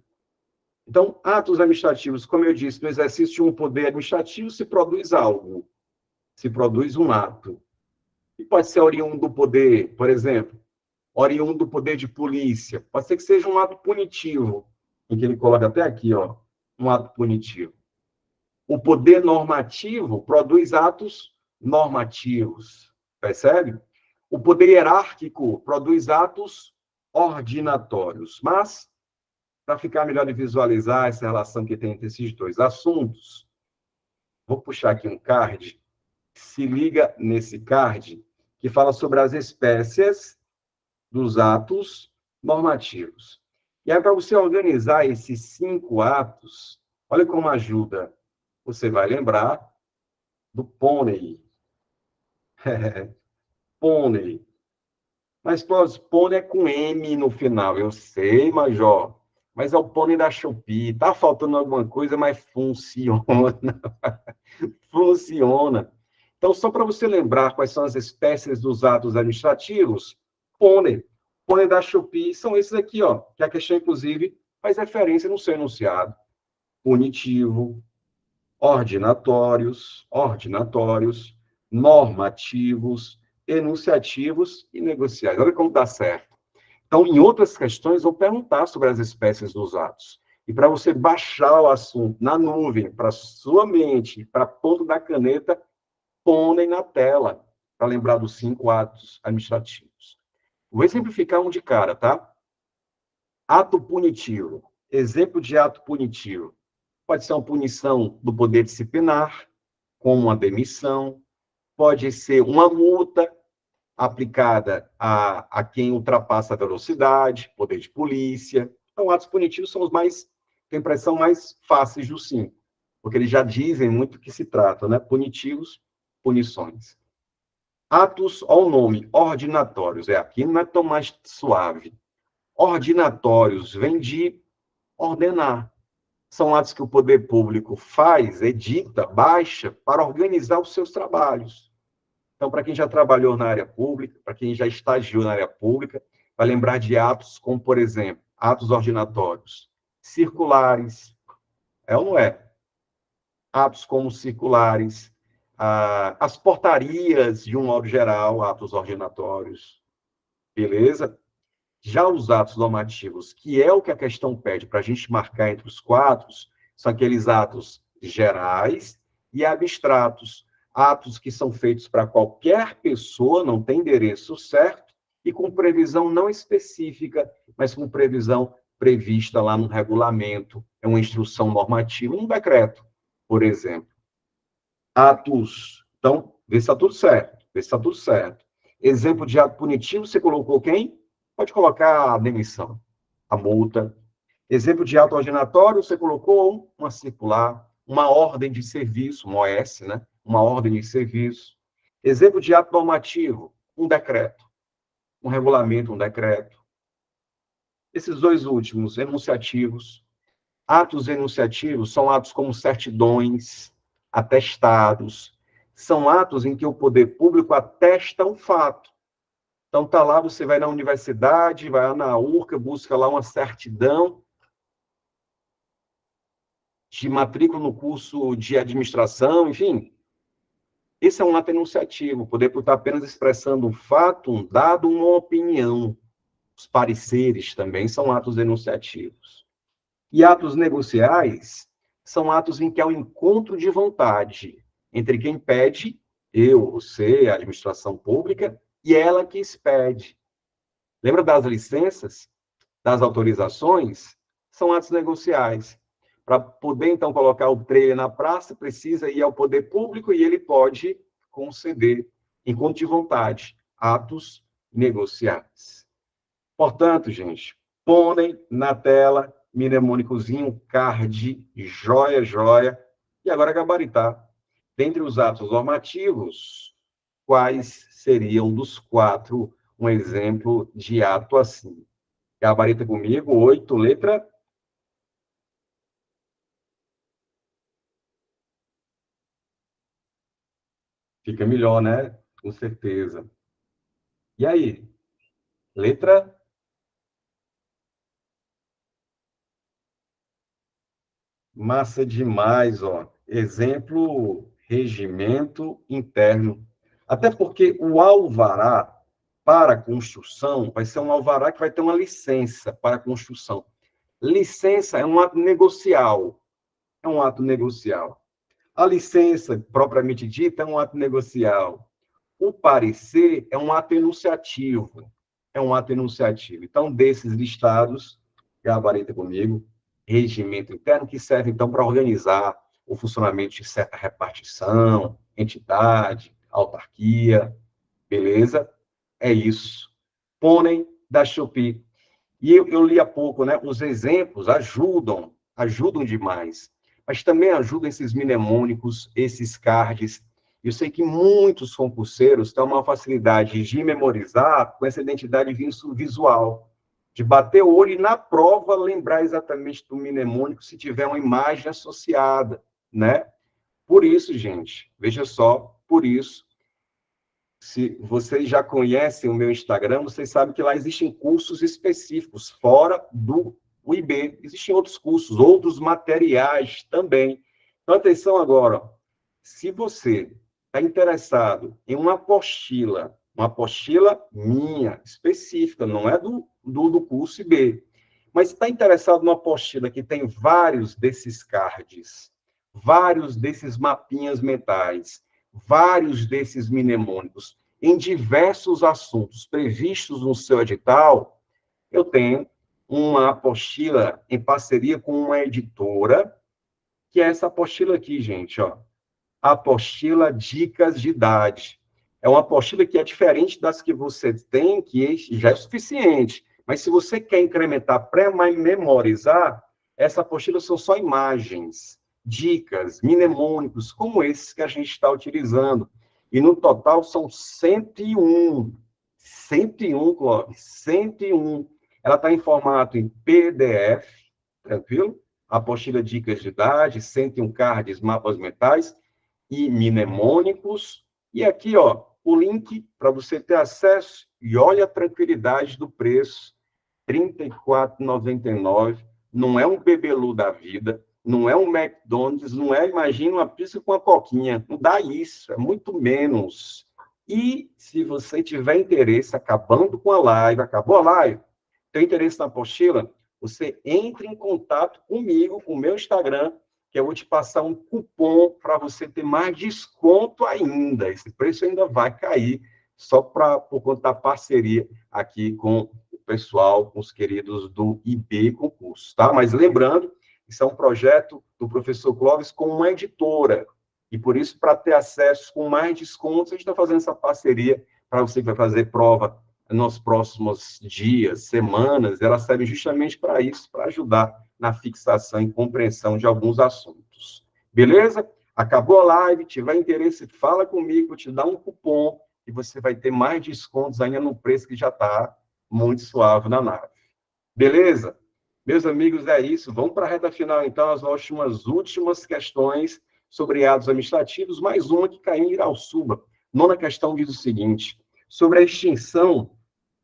Então, atos administrativos, como eu disse, no exercício de um poder administrativo se produz algo, se produz um ato. E pode ser oriundo do poder, por exemplo, oriundo do poder de polícia, pode ser que seja um ato punitivo, em que ele coloca até aqui, ó, um ato punitivo. O poder normativo produz atos normativos, percebe? O poder hierárquico produz atos ordinatórios. Mas, para ficar melhor de visualizar essa relação que tem entre esses 2 assuntos, vou puxar aqui um card, se liga nesse card, que fala sobre as espécies dos atos normativos. E aí, para você organizar esses 5 atos, olha como ajuda. Você vai lembrar do pônei. Pônei. Mas, Clóvis, pônei é com M no final. Eu sei, Major. Mas é o pônei da Shopee. Tá faltando alguma coisa, mas funciona. Funciona. Então, só para você lembrar quais são as espécies dos atos administrativos, pônei. Pônei da Shopee são esses aqui, ó, que a questão, inclusive, faz referência no seu enunciado. Punitivo, ordinatórios, normativos, enunciativos e negociais. Olha como dá certo. Então, em outras questões, vou perguntar sobre as espécies dos atos. E para você baixar o assunto na nuvem, para sua mente, para a ponta da caneta, põe na tela, para lembrar dos 5 atos administrativos. Vou exemplificar um de cara, tá? Ato punitivo. Exemplo de ato punitivo. Pode ser uma punição do poder disciplinar, como uma demissão, pode ser uma multa aplicada a quem ultrapassa a velocidade, poder de polícia. Então, atos punitivos são os mais, tem impressão, mais fáceis dos 5, porque eles já dizem muito o que se trata, né? Punitivos, punições. Atos ao nome, ordinatórios. Aqui não é tão mais suave. Ordinatórios vem de ordenar. São atos que o poder público faz, edita, baixa, para organizar os seus trabalhos. Então, para quem já trabalhou na área pública, para quem já estagiou na área pública, vai lembrar de atos como, por exemplo, atos ordinatórios circulares, é ou não é? Atos como circulares, as portarias, de um modo geral, atos ordinatórios, beleza? Já os atos normativos, que é o que a questão pede para a gente marcar entre os quatro, são aqueles atos gerais e abstratos, atos que são feitos para qualquer pessoa, não tem endereço certo, e com previsão não específica, mas com previsão prevista lá no regulamento, é uma instrução normativa, um decreto, por exemplo. Atos, então, vê se está tudo certo, vê se está tudo certo. Exemplo de ato punitivo, você colocou quem? Pode colocar a demissão, a multa. Exemplo de ato ordinatório, você colocou uma circular, uma ordem de serviço, uma OS, né? Uma ordem de serviço. Exemplo de ato normativo, um decreto, um regulamento, um decreto. Esses dois últimos, enunciativos. Atos enunciativos são atos como certidões, atestados. São atos em que o poder público atesta um fato. Então, tá lá, você vai na universidade, vai lá na URCA, busca lá uma certidão de matrícula no curso de administração, enfim. Esse é um ato enunciativo, o poder público está apenas expressando um fato, um dado, uma opinião. Os pareceres também são atos enunciativos. E atos negociais são atos em que há um encontro de vontade entre quem pede, eu, você, a administração pública, e ela que expede. Lembra das licenças, das autorizações? São atos negociais. Para poder, então, colocar o trailer na praça, precisa ir ao poder público e ele pode conceder, encontro de vontade, atos negociais. Portanto, gente, põem na tela, mnemônicozinho, card, joia, joia, e agora gabaritar. Dentre os atos normativos, quais seriam dos quatro um exemplo de ato assim? Gabarita comigo, 8, letra. Fica melhor, né? Com certeza. E aí? Letra? Massa demais, ó. Exemplo, regimento interno. Até porque o alvará para construção vai ser um alvará que vai ter uma licença para construção. Licença é um ato negocial. É um ato negocial. A licença, propriamente dita, é um ato negocial. O parecer é um ato enunciativo. É um ato enunciativo. Então, desses listados, gabarita comigo, regimento interno, que serve, então, para organizar o funcionamento de certa repartição, entidade, autarquia, beleza? É isso. Pônei da Shopee. E eu li há pouco, né? Os exemplos ajudam demais. Mas também ajudam esses mnemônicos, esses cards. Eu sei que muitos concurseiros têm uma facilidade de memorizar com essa identidade visual, de bater o olho e, na prova, lembrar exatamente do mnemônico se tiver uma imagem associada, né? Por isso, gente, veja só, por isso, se vocês já conhecem o meu Instagram, vocês sabem que lá existem cursos específicos, fora do UIB. Existem outros cursos, outros materiais também. Então, atenção agora. Ó. Se você está interessado em uma apostila minha, específica, não é do curso IB, mas está interessado numa apostila que tem vários desses cards, vários desses mapinhas mentais, vários desses mnemônicos em diversos assuntos previstos no seu edital, eu tenho uma apostila em parceria com uma editora, que é essa apostila aqui, gente, ó. Apostila Dicas de Idade. É uma apostila que é diferente das que você tem, que já é suficiente. Mas se você quer incrementar para memorizar, essa apostila são só imagens, dicas, mnemônicos, como esses que a gente está utilizando. E no total são 101. 101, Clóvis, 101. Ela está em formato em PDF, tranquilo? Apostila Dicas de Idade, 101 cards, mapas mentais e mnemônicos. E aqui, ó, o link para você ter acesso E olha a tranquilidade do preço, R$ 34,99. Não é um bebelu da vida, não é um McDonald's, não é, imagina, uma pizza com uma coquinha. Não dá isso, é muito menos. E se você tiver interesse, acabando com a live, acabou a live, tem interesse na apostila, você entre em contato comigo, com o meu Instagram, que eu vou te passar um cupom para você ter mais desconto ainda. Esse preço ainda vai cair, só por conta da parceria aqui com o pessoal, com os queridos do IB Concurso, tá? Mas lembrando, isso é um projeto do professor Clóvis com uma editora, e por isso, para ter acesso com mais descontos, a gente está fazendo essa parceria para você que vai fazer prova nos próximos dias, semanas, ela serve justamente para isso, para ajudar na fixação e compreensão de alguns assuntos. Beleza? Acabou a live, tiver interesse, fala comigo, vou te dar um cupom e você vai ter mais descontos ainda no preço que já está muito suave na nave. Beleza? Meus amigos, é isso. Vamos para a reta final, então, as últimas questões sobre atos administrativos, mais uma que caiu em Irauçuba. Nona questão diz o seguinte: sobre a extinção,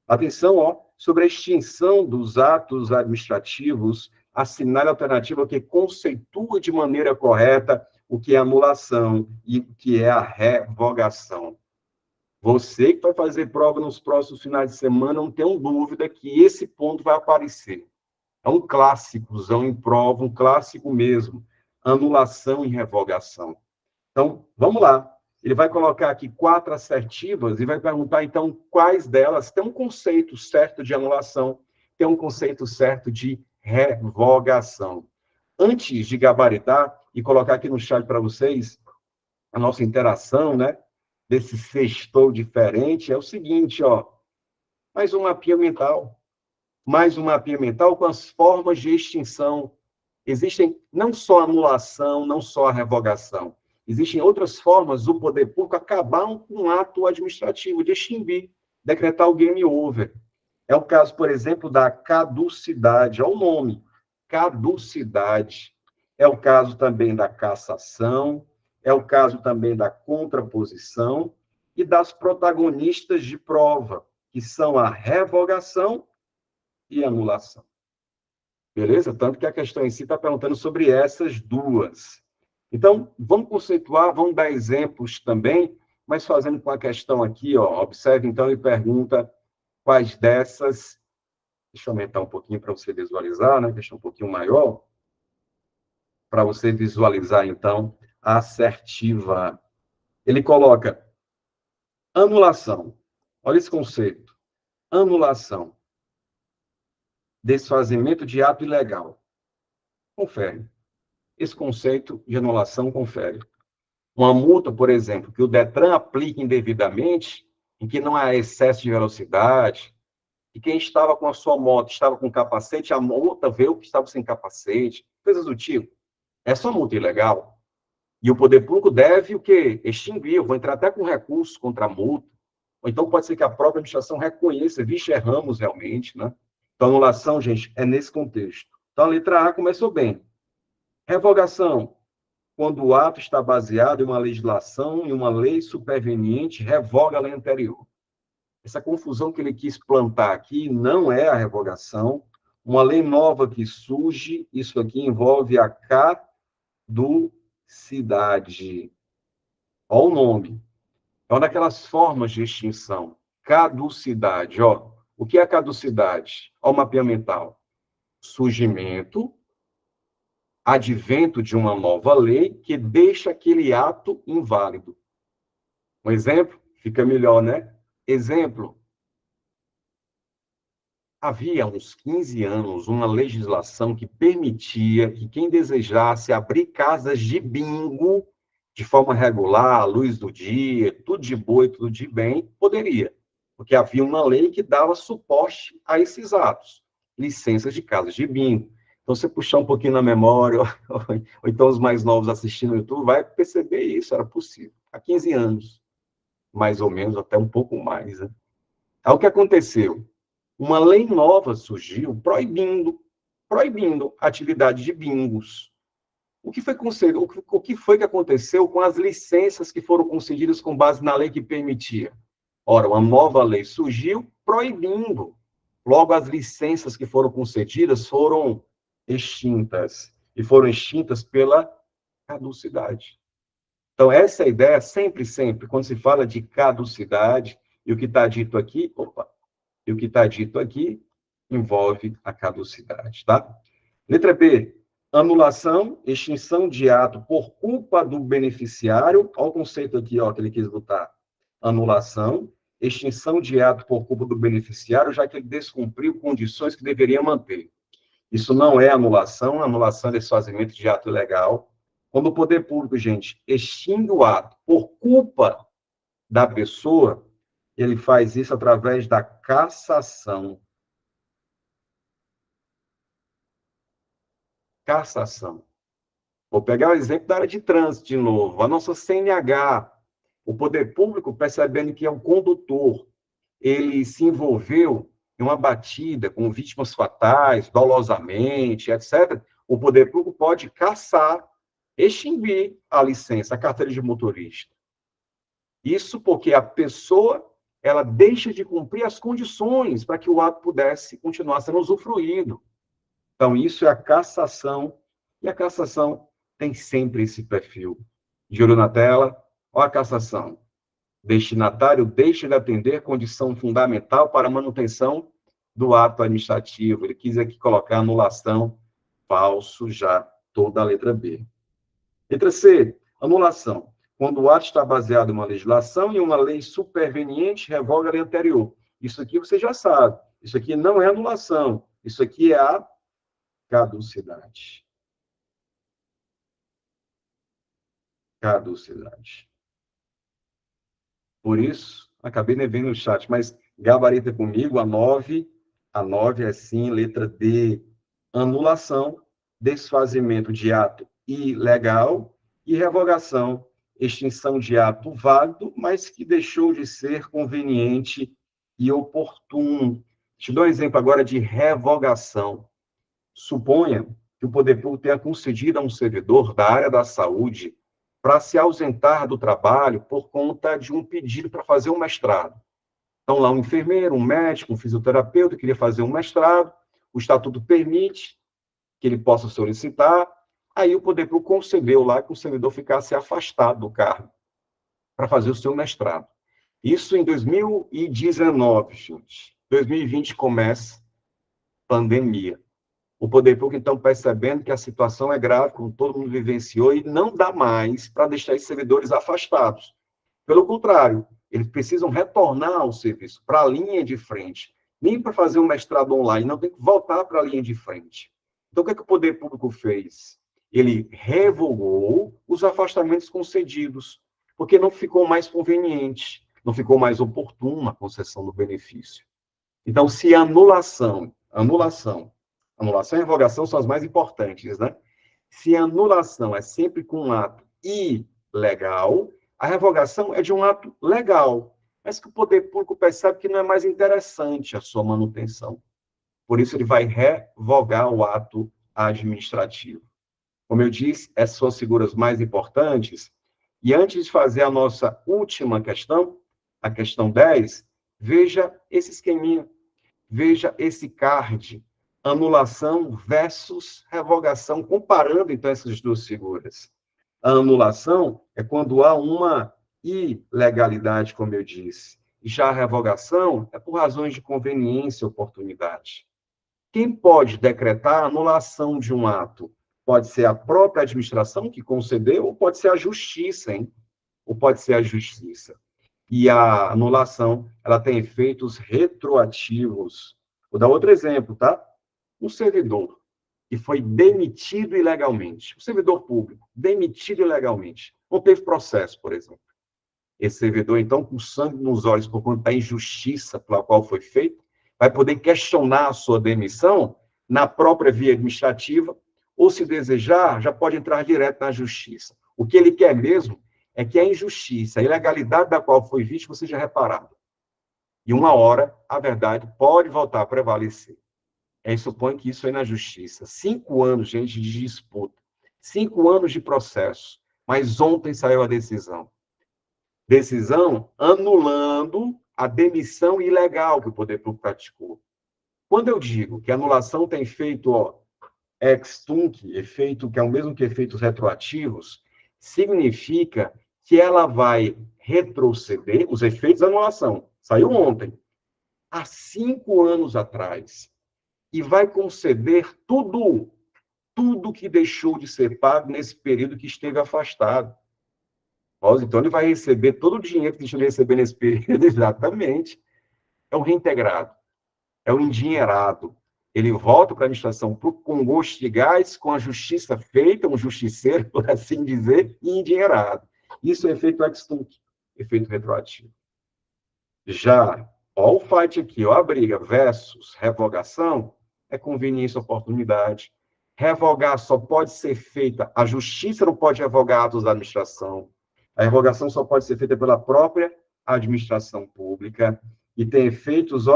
atenção, ó, sobre a extinção dos atos administrativos, assinale a alternativa que conceitua de maneira correta o que é anulação e o que é a revogação. Você que vai fazer prova nos próximos finais de semana, não tenha dúvida que esse ponto vai aparecer. É um clássicozão em prova, um clássico mesmo. Anulação e revogação. Então, vamos lá. Ele vai colocar aqui 4 assertivas e vai perguntar, então, quais delas tem um conceito certo de anulação, tem um conceito certo de revogação. Antes de gabaritar e colocar aqui no chat para vocês a nossa interação, né, desse sextou diferente, é o seguinte, ó, mais um mapinha mental. Mais um mapinha mental com as formas de extinção. Existem não só a anulação, não só a revogação. Existem outras formas do poder público acabar com um ato administrativo, de extinguir, decretar o game over. É o caso, por exemplo, da caducidade, é o nome, caducidade. É o caso também da cassação, é o caso também da contraposição e das protagonistas de prova, que são a revogação e anulação. Beleza? Tanto que a questão em si está perguntando sobre essas duas. Então, vamos conceituar, vamos dar exemplos também, mas fazendo com a questão aqui, ó, observe então e pergunta quais dessas, deixa eu aumentar um pouquinho para você visualizar, né? Deixa um pouquinho maior, para você visualizar então a assertiva. Ele coloca anulação. Olha esse conceito. Anulação. Desfazimento de ato ilegal. Confere. Esse conceito de anulação confere. Uma multa, por exemplo, que o Detran aplique indevidamente, em que não há excesso de velocidade, e quem estava com a sua moto estava com capacete, a multa veio que estava sem capacete, coisas do tipo. Essa é uma multa ilegal. E o poder público deve o quê? Extinguir. Eu vou entrar até com recurso contra a multa. Ou então pode ser que a própria administração reconheça, vixe, erramos realmente, né? Então, anulação, gente, é nesse contexto. Então, a letra A começou bem. Revogação, quando o ato está baseado em uma legislação, em uma lei superveniente, revoga a lei anterior. Essa confusão que ele quis plantar aqui não é a revogação. Uma lei nova que surge, isso aqui envolve a caducidade. Olha o nome. É uma daquelas formas de extinção. Caducidade. Ó. O que é caducidade? Olha o mapeamento mental. Surgimento, advento de uma nova lei que deixa aquele ato inválido. Um exemplo? Fica melhor, né? Exemplo. Havia uns 15 anos uma legislação que permitia que quem desejasse abrir casas de bingo de forma regular, à luz do dia, tudo de boa e tudo de bem, poderia. Porque havia uma lei que dava suporte a esses atos. Licenças de casas de bingo. Então, você puxar um pouquinho na memória, ou então os mais novos assistindo no YouTube, vai perceber isso, era possível. Há 15 anos, mais ou menos, até um pouco mais. Né? Aí o que aconteceu? Uma lei nova surgiu proibindo a atividade de bingos. O que foi concedido? O que foi que aconteceu com as licenças que foram concedidas com base na lei que permitia? Ora, uma nova lei surgiu proibindo. Logo, as licenças que foram concedidas foram extintas. E foram extintas pela caducidade. Então, essa é a ideia, sempre, sempre, quando se fala de caducidade, e o que está dito aqui, e o que está dito aqui envolve a caducidade, tá? Letra B, anulação, extinção de ato por culpa do beneficiário. Olha o conceito aqui, ó, que ele quis botar. Anulação, extinção de ato por culpa do beneficiário, já que ele descumpriu condições que deveria manter. Isso não é anulação, anulação é desfazimento de ato ilegal. Quando o poder público, gente, extingue o ato por culpa da pessoa, ele faz isso através da cassação. Cassação. Vou pegar o exemplo da área de trânsito de novo. A nossa CNH, o poder público, percebendo que é o condutor, ele se envolveu em uma batida com vítimas fatais, dolosamente, etc., o poder público pode cassar, extinguir a licença, a carteira de motorista. Isso porque a pessoa ela deixa de cumprir as condições para que o ato pudesse continuar sendo usufruído. Então, isso é a cassação, e a cassação tem sempre esse perfil. De olho na tela, olha a cassação. Destinatário deixa de atender condição fundamental para a manutenção do ato administrativo. Ele quis aqui colocar anulação, falso já, toda a letra B. Letra C, anulação. Quando o ato está baseado em uma legislação e uma lei superveniente revoga a lei anterior. Isso aqui você já sabe. Isso aqui não é anulação. Isso aqui é a caducidade. Caducidade. Por isso, acabei nem vendo no chat, mas gabarita comigo, a 9 é sim, letra D, anulação, desfazimento de ato ilegal e revogação, extinção de ato válido, mas que deixou de ser conveniente e oportuno. Te dou um exemplo agora de revogação. Suponha que o poder público tenha concedido a um servidor da área da saúde para se ausentar do trabalho por conta de um pedido para fazer um mestrado. Então, lá um enfermeiro, um médico, um fisioterapeuta queria fazer um mestrado, o estatuto permite que ele possa solicitar, aí o poder público concedeu lá que o servidor ficasse afastado do cargo para fazer o seu mestrado. Isso em 2019, gente. 2020 começa pandemia. O poder público, então, percebendo que a situação é grave, como todo mundo vivenciou, e não dá mais para deixar esses servidores afastados. Pelo contrário, eles precisam retornar ao serviço, para a linha de frente. Nem para fazer um mestrado online, não, tem que voltar para a linha de frente. Então, o que o poder público fez? Ele revogou os afastamentos concedidos, porque não ficou mais conveniente, não ficou mais oportuna a concessão do benefício. Então, se a anulação e revogação são as mais importantes, né? Se a anulação é sempre com um ato ilegal, a revogação é de um ato legal, mas que o poder público percebe que não é mais interessante a sua manutenção. Por isso, ele vai revogar o ato administrativo. Como eu disse, essas são as figuras mais importantes. E antes de fazer a nossa última questão, a questão 10, veja esse esqueminha, veja esse card, anulação versus revogação, comparando, então, essas duas figuras. A anulação é quando há uma ilegalidade, como eu disse. Já a revogação é por razões de conveniência e oportunidade. Quem pode decretar a anulação de um ato? Pode ser a própria administração que concedeu, ou pode ser a justiça, hein? Ou pode ser a justiça. E a anulação, ela tem efeitos retroativos. Vou dar outro exemplo, tá? Um servidor que foi demitido ilegalmente, um servidor público demitido ilegalmente, não teve processo, por exemplo. Esse servidor, então, com sangue nos olhos por conta da injustiça pela qual foi feito, vai poder questionar a sua demissão na própria via administrativa, ou, se desejar, já pode entrar direto na justiça. O que ele quer mesmo é que a injustiça, a ilegalidade da qual foi vítima seja reparada. E uma hora, a verdade pode voltar a prevalecer. Aí supõe que isso aí na justiça. 5 anos, gente, de disputa. 5 anos de processo. Mas ontem saiu a decisão. Decisão anulando a demissão ilegal que o poder público praticou. Quando eu digo que a anulação tem efeito ex tunc, efeito que é o mesmo que efeitos retroativos, significa que ela vai retroceder os efeitos da anulação. Saiu ontem, há 5 anos atrás, e vai conceder tudo que deixou de ser pago nesse período que esteve afastado. Então, ele vai receber todo o dinheiro que deixou de receber nesse período, exatamente. É o reintegrado, é o endinheirado. Ele volta para a administração com gosto de gás, com a justiça feita, um justiceiro, por assim dizer, e endinheirado. Isso é efeito ex tunc, efeito retroativo. Já, o fight aqui, a briga versus revogação, é conveniência, oportunidade. Revogar só pode ser feita, a justiça não pode revogar atos da administração. A revogação só pode ser feita pela própria administração pública e tem efeitos,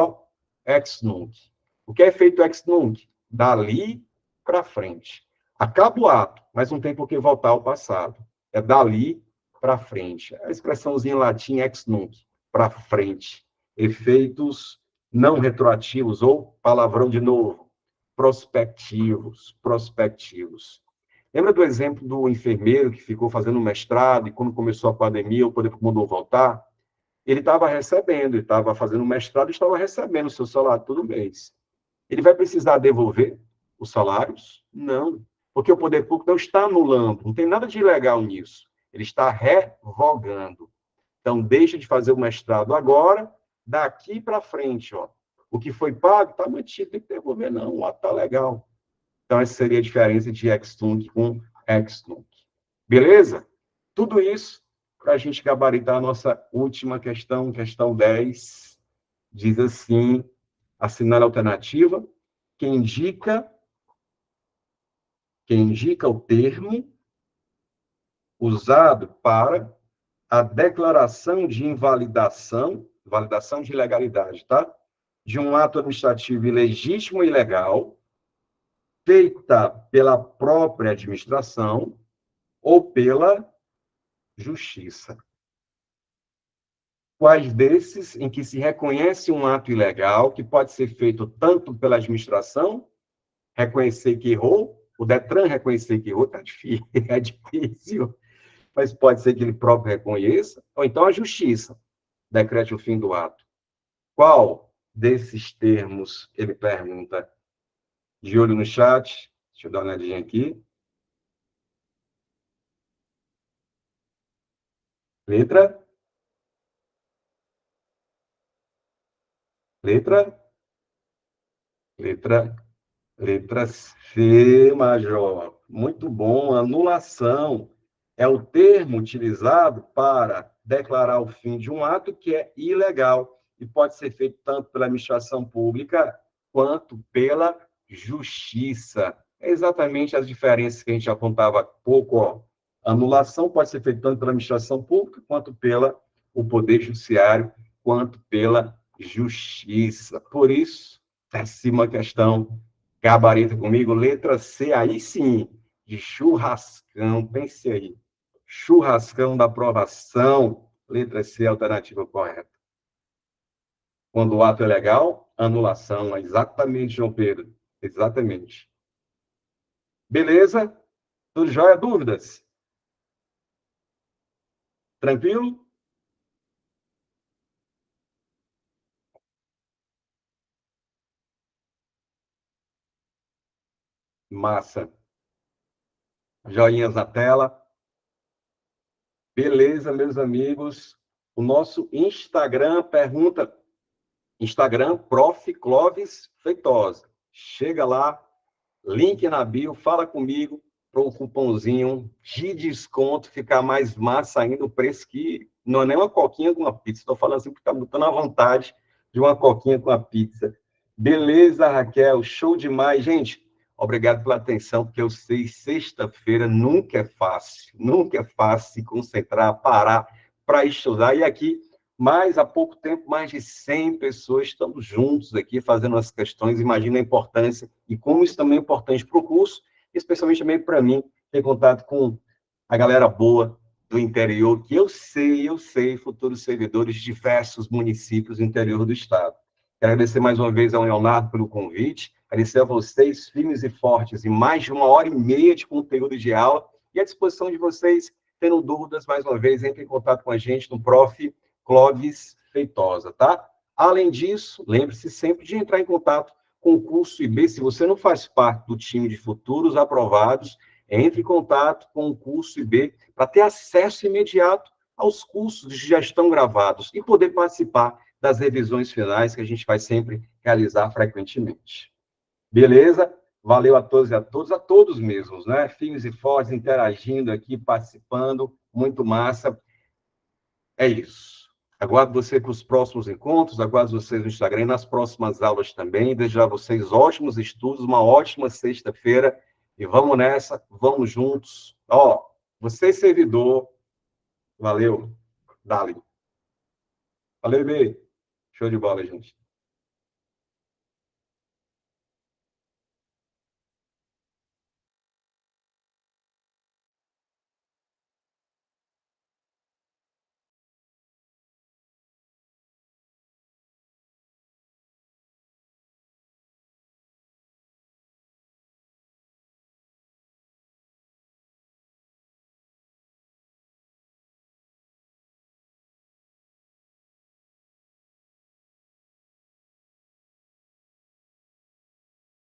ex nunc. O que é efeito ex nunc? Dali para frente. Acaba o ato, mas não tem por que voltar ao passado. É dali para frente. A expressãozinha em latim ex nunc, para frente. Efeitos não retroativos, ou, palavrão de novo, prospectivos. Lembra do exemplo do enfermeiro que ficou fazendo mestrado e quando começou a pandemia, o poder mandou voltar? Ele estava recebendo, ele estava fazendo mestrado e estava recebendo o seu salário todo mês. Ele vai precisar devolver os salários? Não, porque o poder público não está anulando, não tem nada de ilegal nisso. Ele está revogando. Então, deixa de fazer o mestrado agora, daqui para frente, o que foi pago está mantido, tem que devolver, não, o ato está legal. Então, essa seria a diferença de ex tunc com ex nunc. Beleza? Tudo isso para a gente gabaritar a nossa última questão, questão 10. Diz assim, assinale a alternativa, que indica o termo usado para a declaração de invalidação de ilegalidade, tá? De um ato administrativo ilegítimo e ilegal, feita pela própria administração ou pela justiça. Quais desses em que se reconhece um ato ilegal, que pode ser feito tanto pela administração, reconhecer que errou, o Detran reconhecer que errou, tá difícil, é difícil, mas pode ser que ele próprio reconheça, ou então a justiça decrete o fim do ato. Qual desses termos, ele pergunta, de olho no chat, deixa eu dar uma olhadinha aqui. Letra C, Major. Muito bom. Anulação é o termo utilizado para declarar o fim de um ato que é ilegal e pode ser feito tanto pela administração pública quanto pela justiça. É exatamente as diferenças que a gente apontava há pouco. Anulação pode ser feita tanto pela administração pública quanto pela o poder judiciário, quanto pela justiça. Por isso, décima questão, gabarita comigo, letra C, aí sim, de churrascão, pense aí, churrascão da aprovação, letra C, alternativa correta. Quando o ato é legal, anulação, exatamente, João Pedro, exatamente. Beleza? Tudo jóia? Dúvidas? Tranquilo? Massa. Joinhas na tela. Beleza, meus amigos. O nosso Instagram pergunta, Instagram, Prof. Clóvis Feitosa. Chega lá, link na bio, fala comigo para o cupomzinho de desconto ficar mais massa ainda, o preço que não é nem uma coquinha com uma pizza. Estou falando assim porque está botando a vontade de uma coquinha com a pizza. Beleza, Raquel, show demais. Gente, obrigado pela atenção, porque eu sei, sexta-feira nunca é fácil se concentrar, parar para estudar. E aqui, há pouco tempo, mais de 100 pessoas estamos juntos aqui fazendo as questões. Imagina a importância e como isso também é importante para o curso, especialmente também para mim, ter contato com a galera boa do interior, que eu sei, futuros servidores de diversos municípios do interior do estado. Quero agradecer mais uma vez ao Leonardo pelo convite, agradecer a vocês, firmes e fortes, e mais de 1h30 de conteúdo de aula, e à disposição de vocês, tendo dúvidas, mais uma vez, entre em contato com a gente no Prof. Clóvis Feitosa, tá? Além disso, lembre-se sempre de entrar em contato com o curso IB. Se você não faz parte do time de futuros aprovados, entre em contato com o curso IB para ter acesso imediato aos cursos que já estão gravados e poder participar das revisões finais que a gente vai sempre realizar frequentemente. Beleza? Valeu a todos e a todos mesmos, né? Firmes e fortes, interagindo aqui, participando, muito massa. É isso. Aguardo você para os próximos encontros, aguardo vocês no Instagram e nas próximas aulas também. Desejo a vocês ótimos estudos, uma ótima sexta-feira. E vamos nessa, vamos juntos. Ó, você servidor, valeu. Dali. Valeu, bem. Show de bola, gente.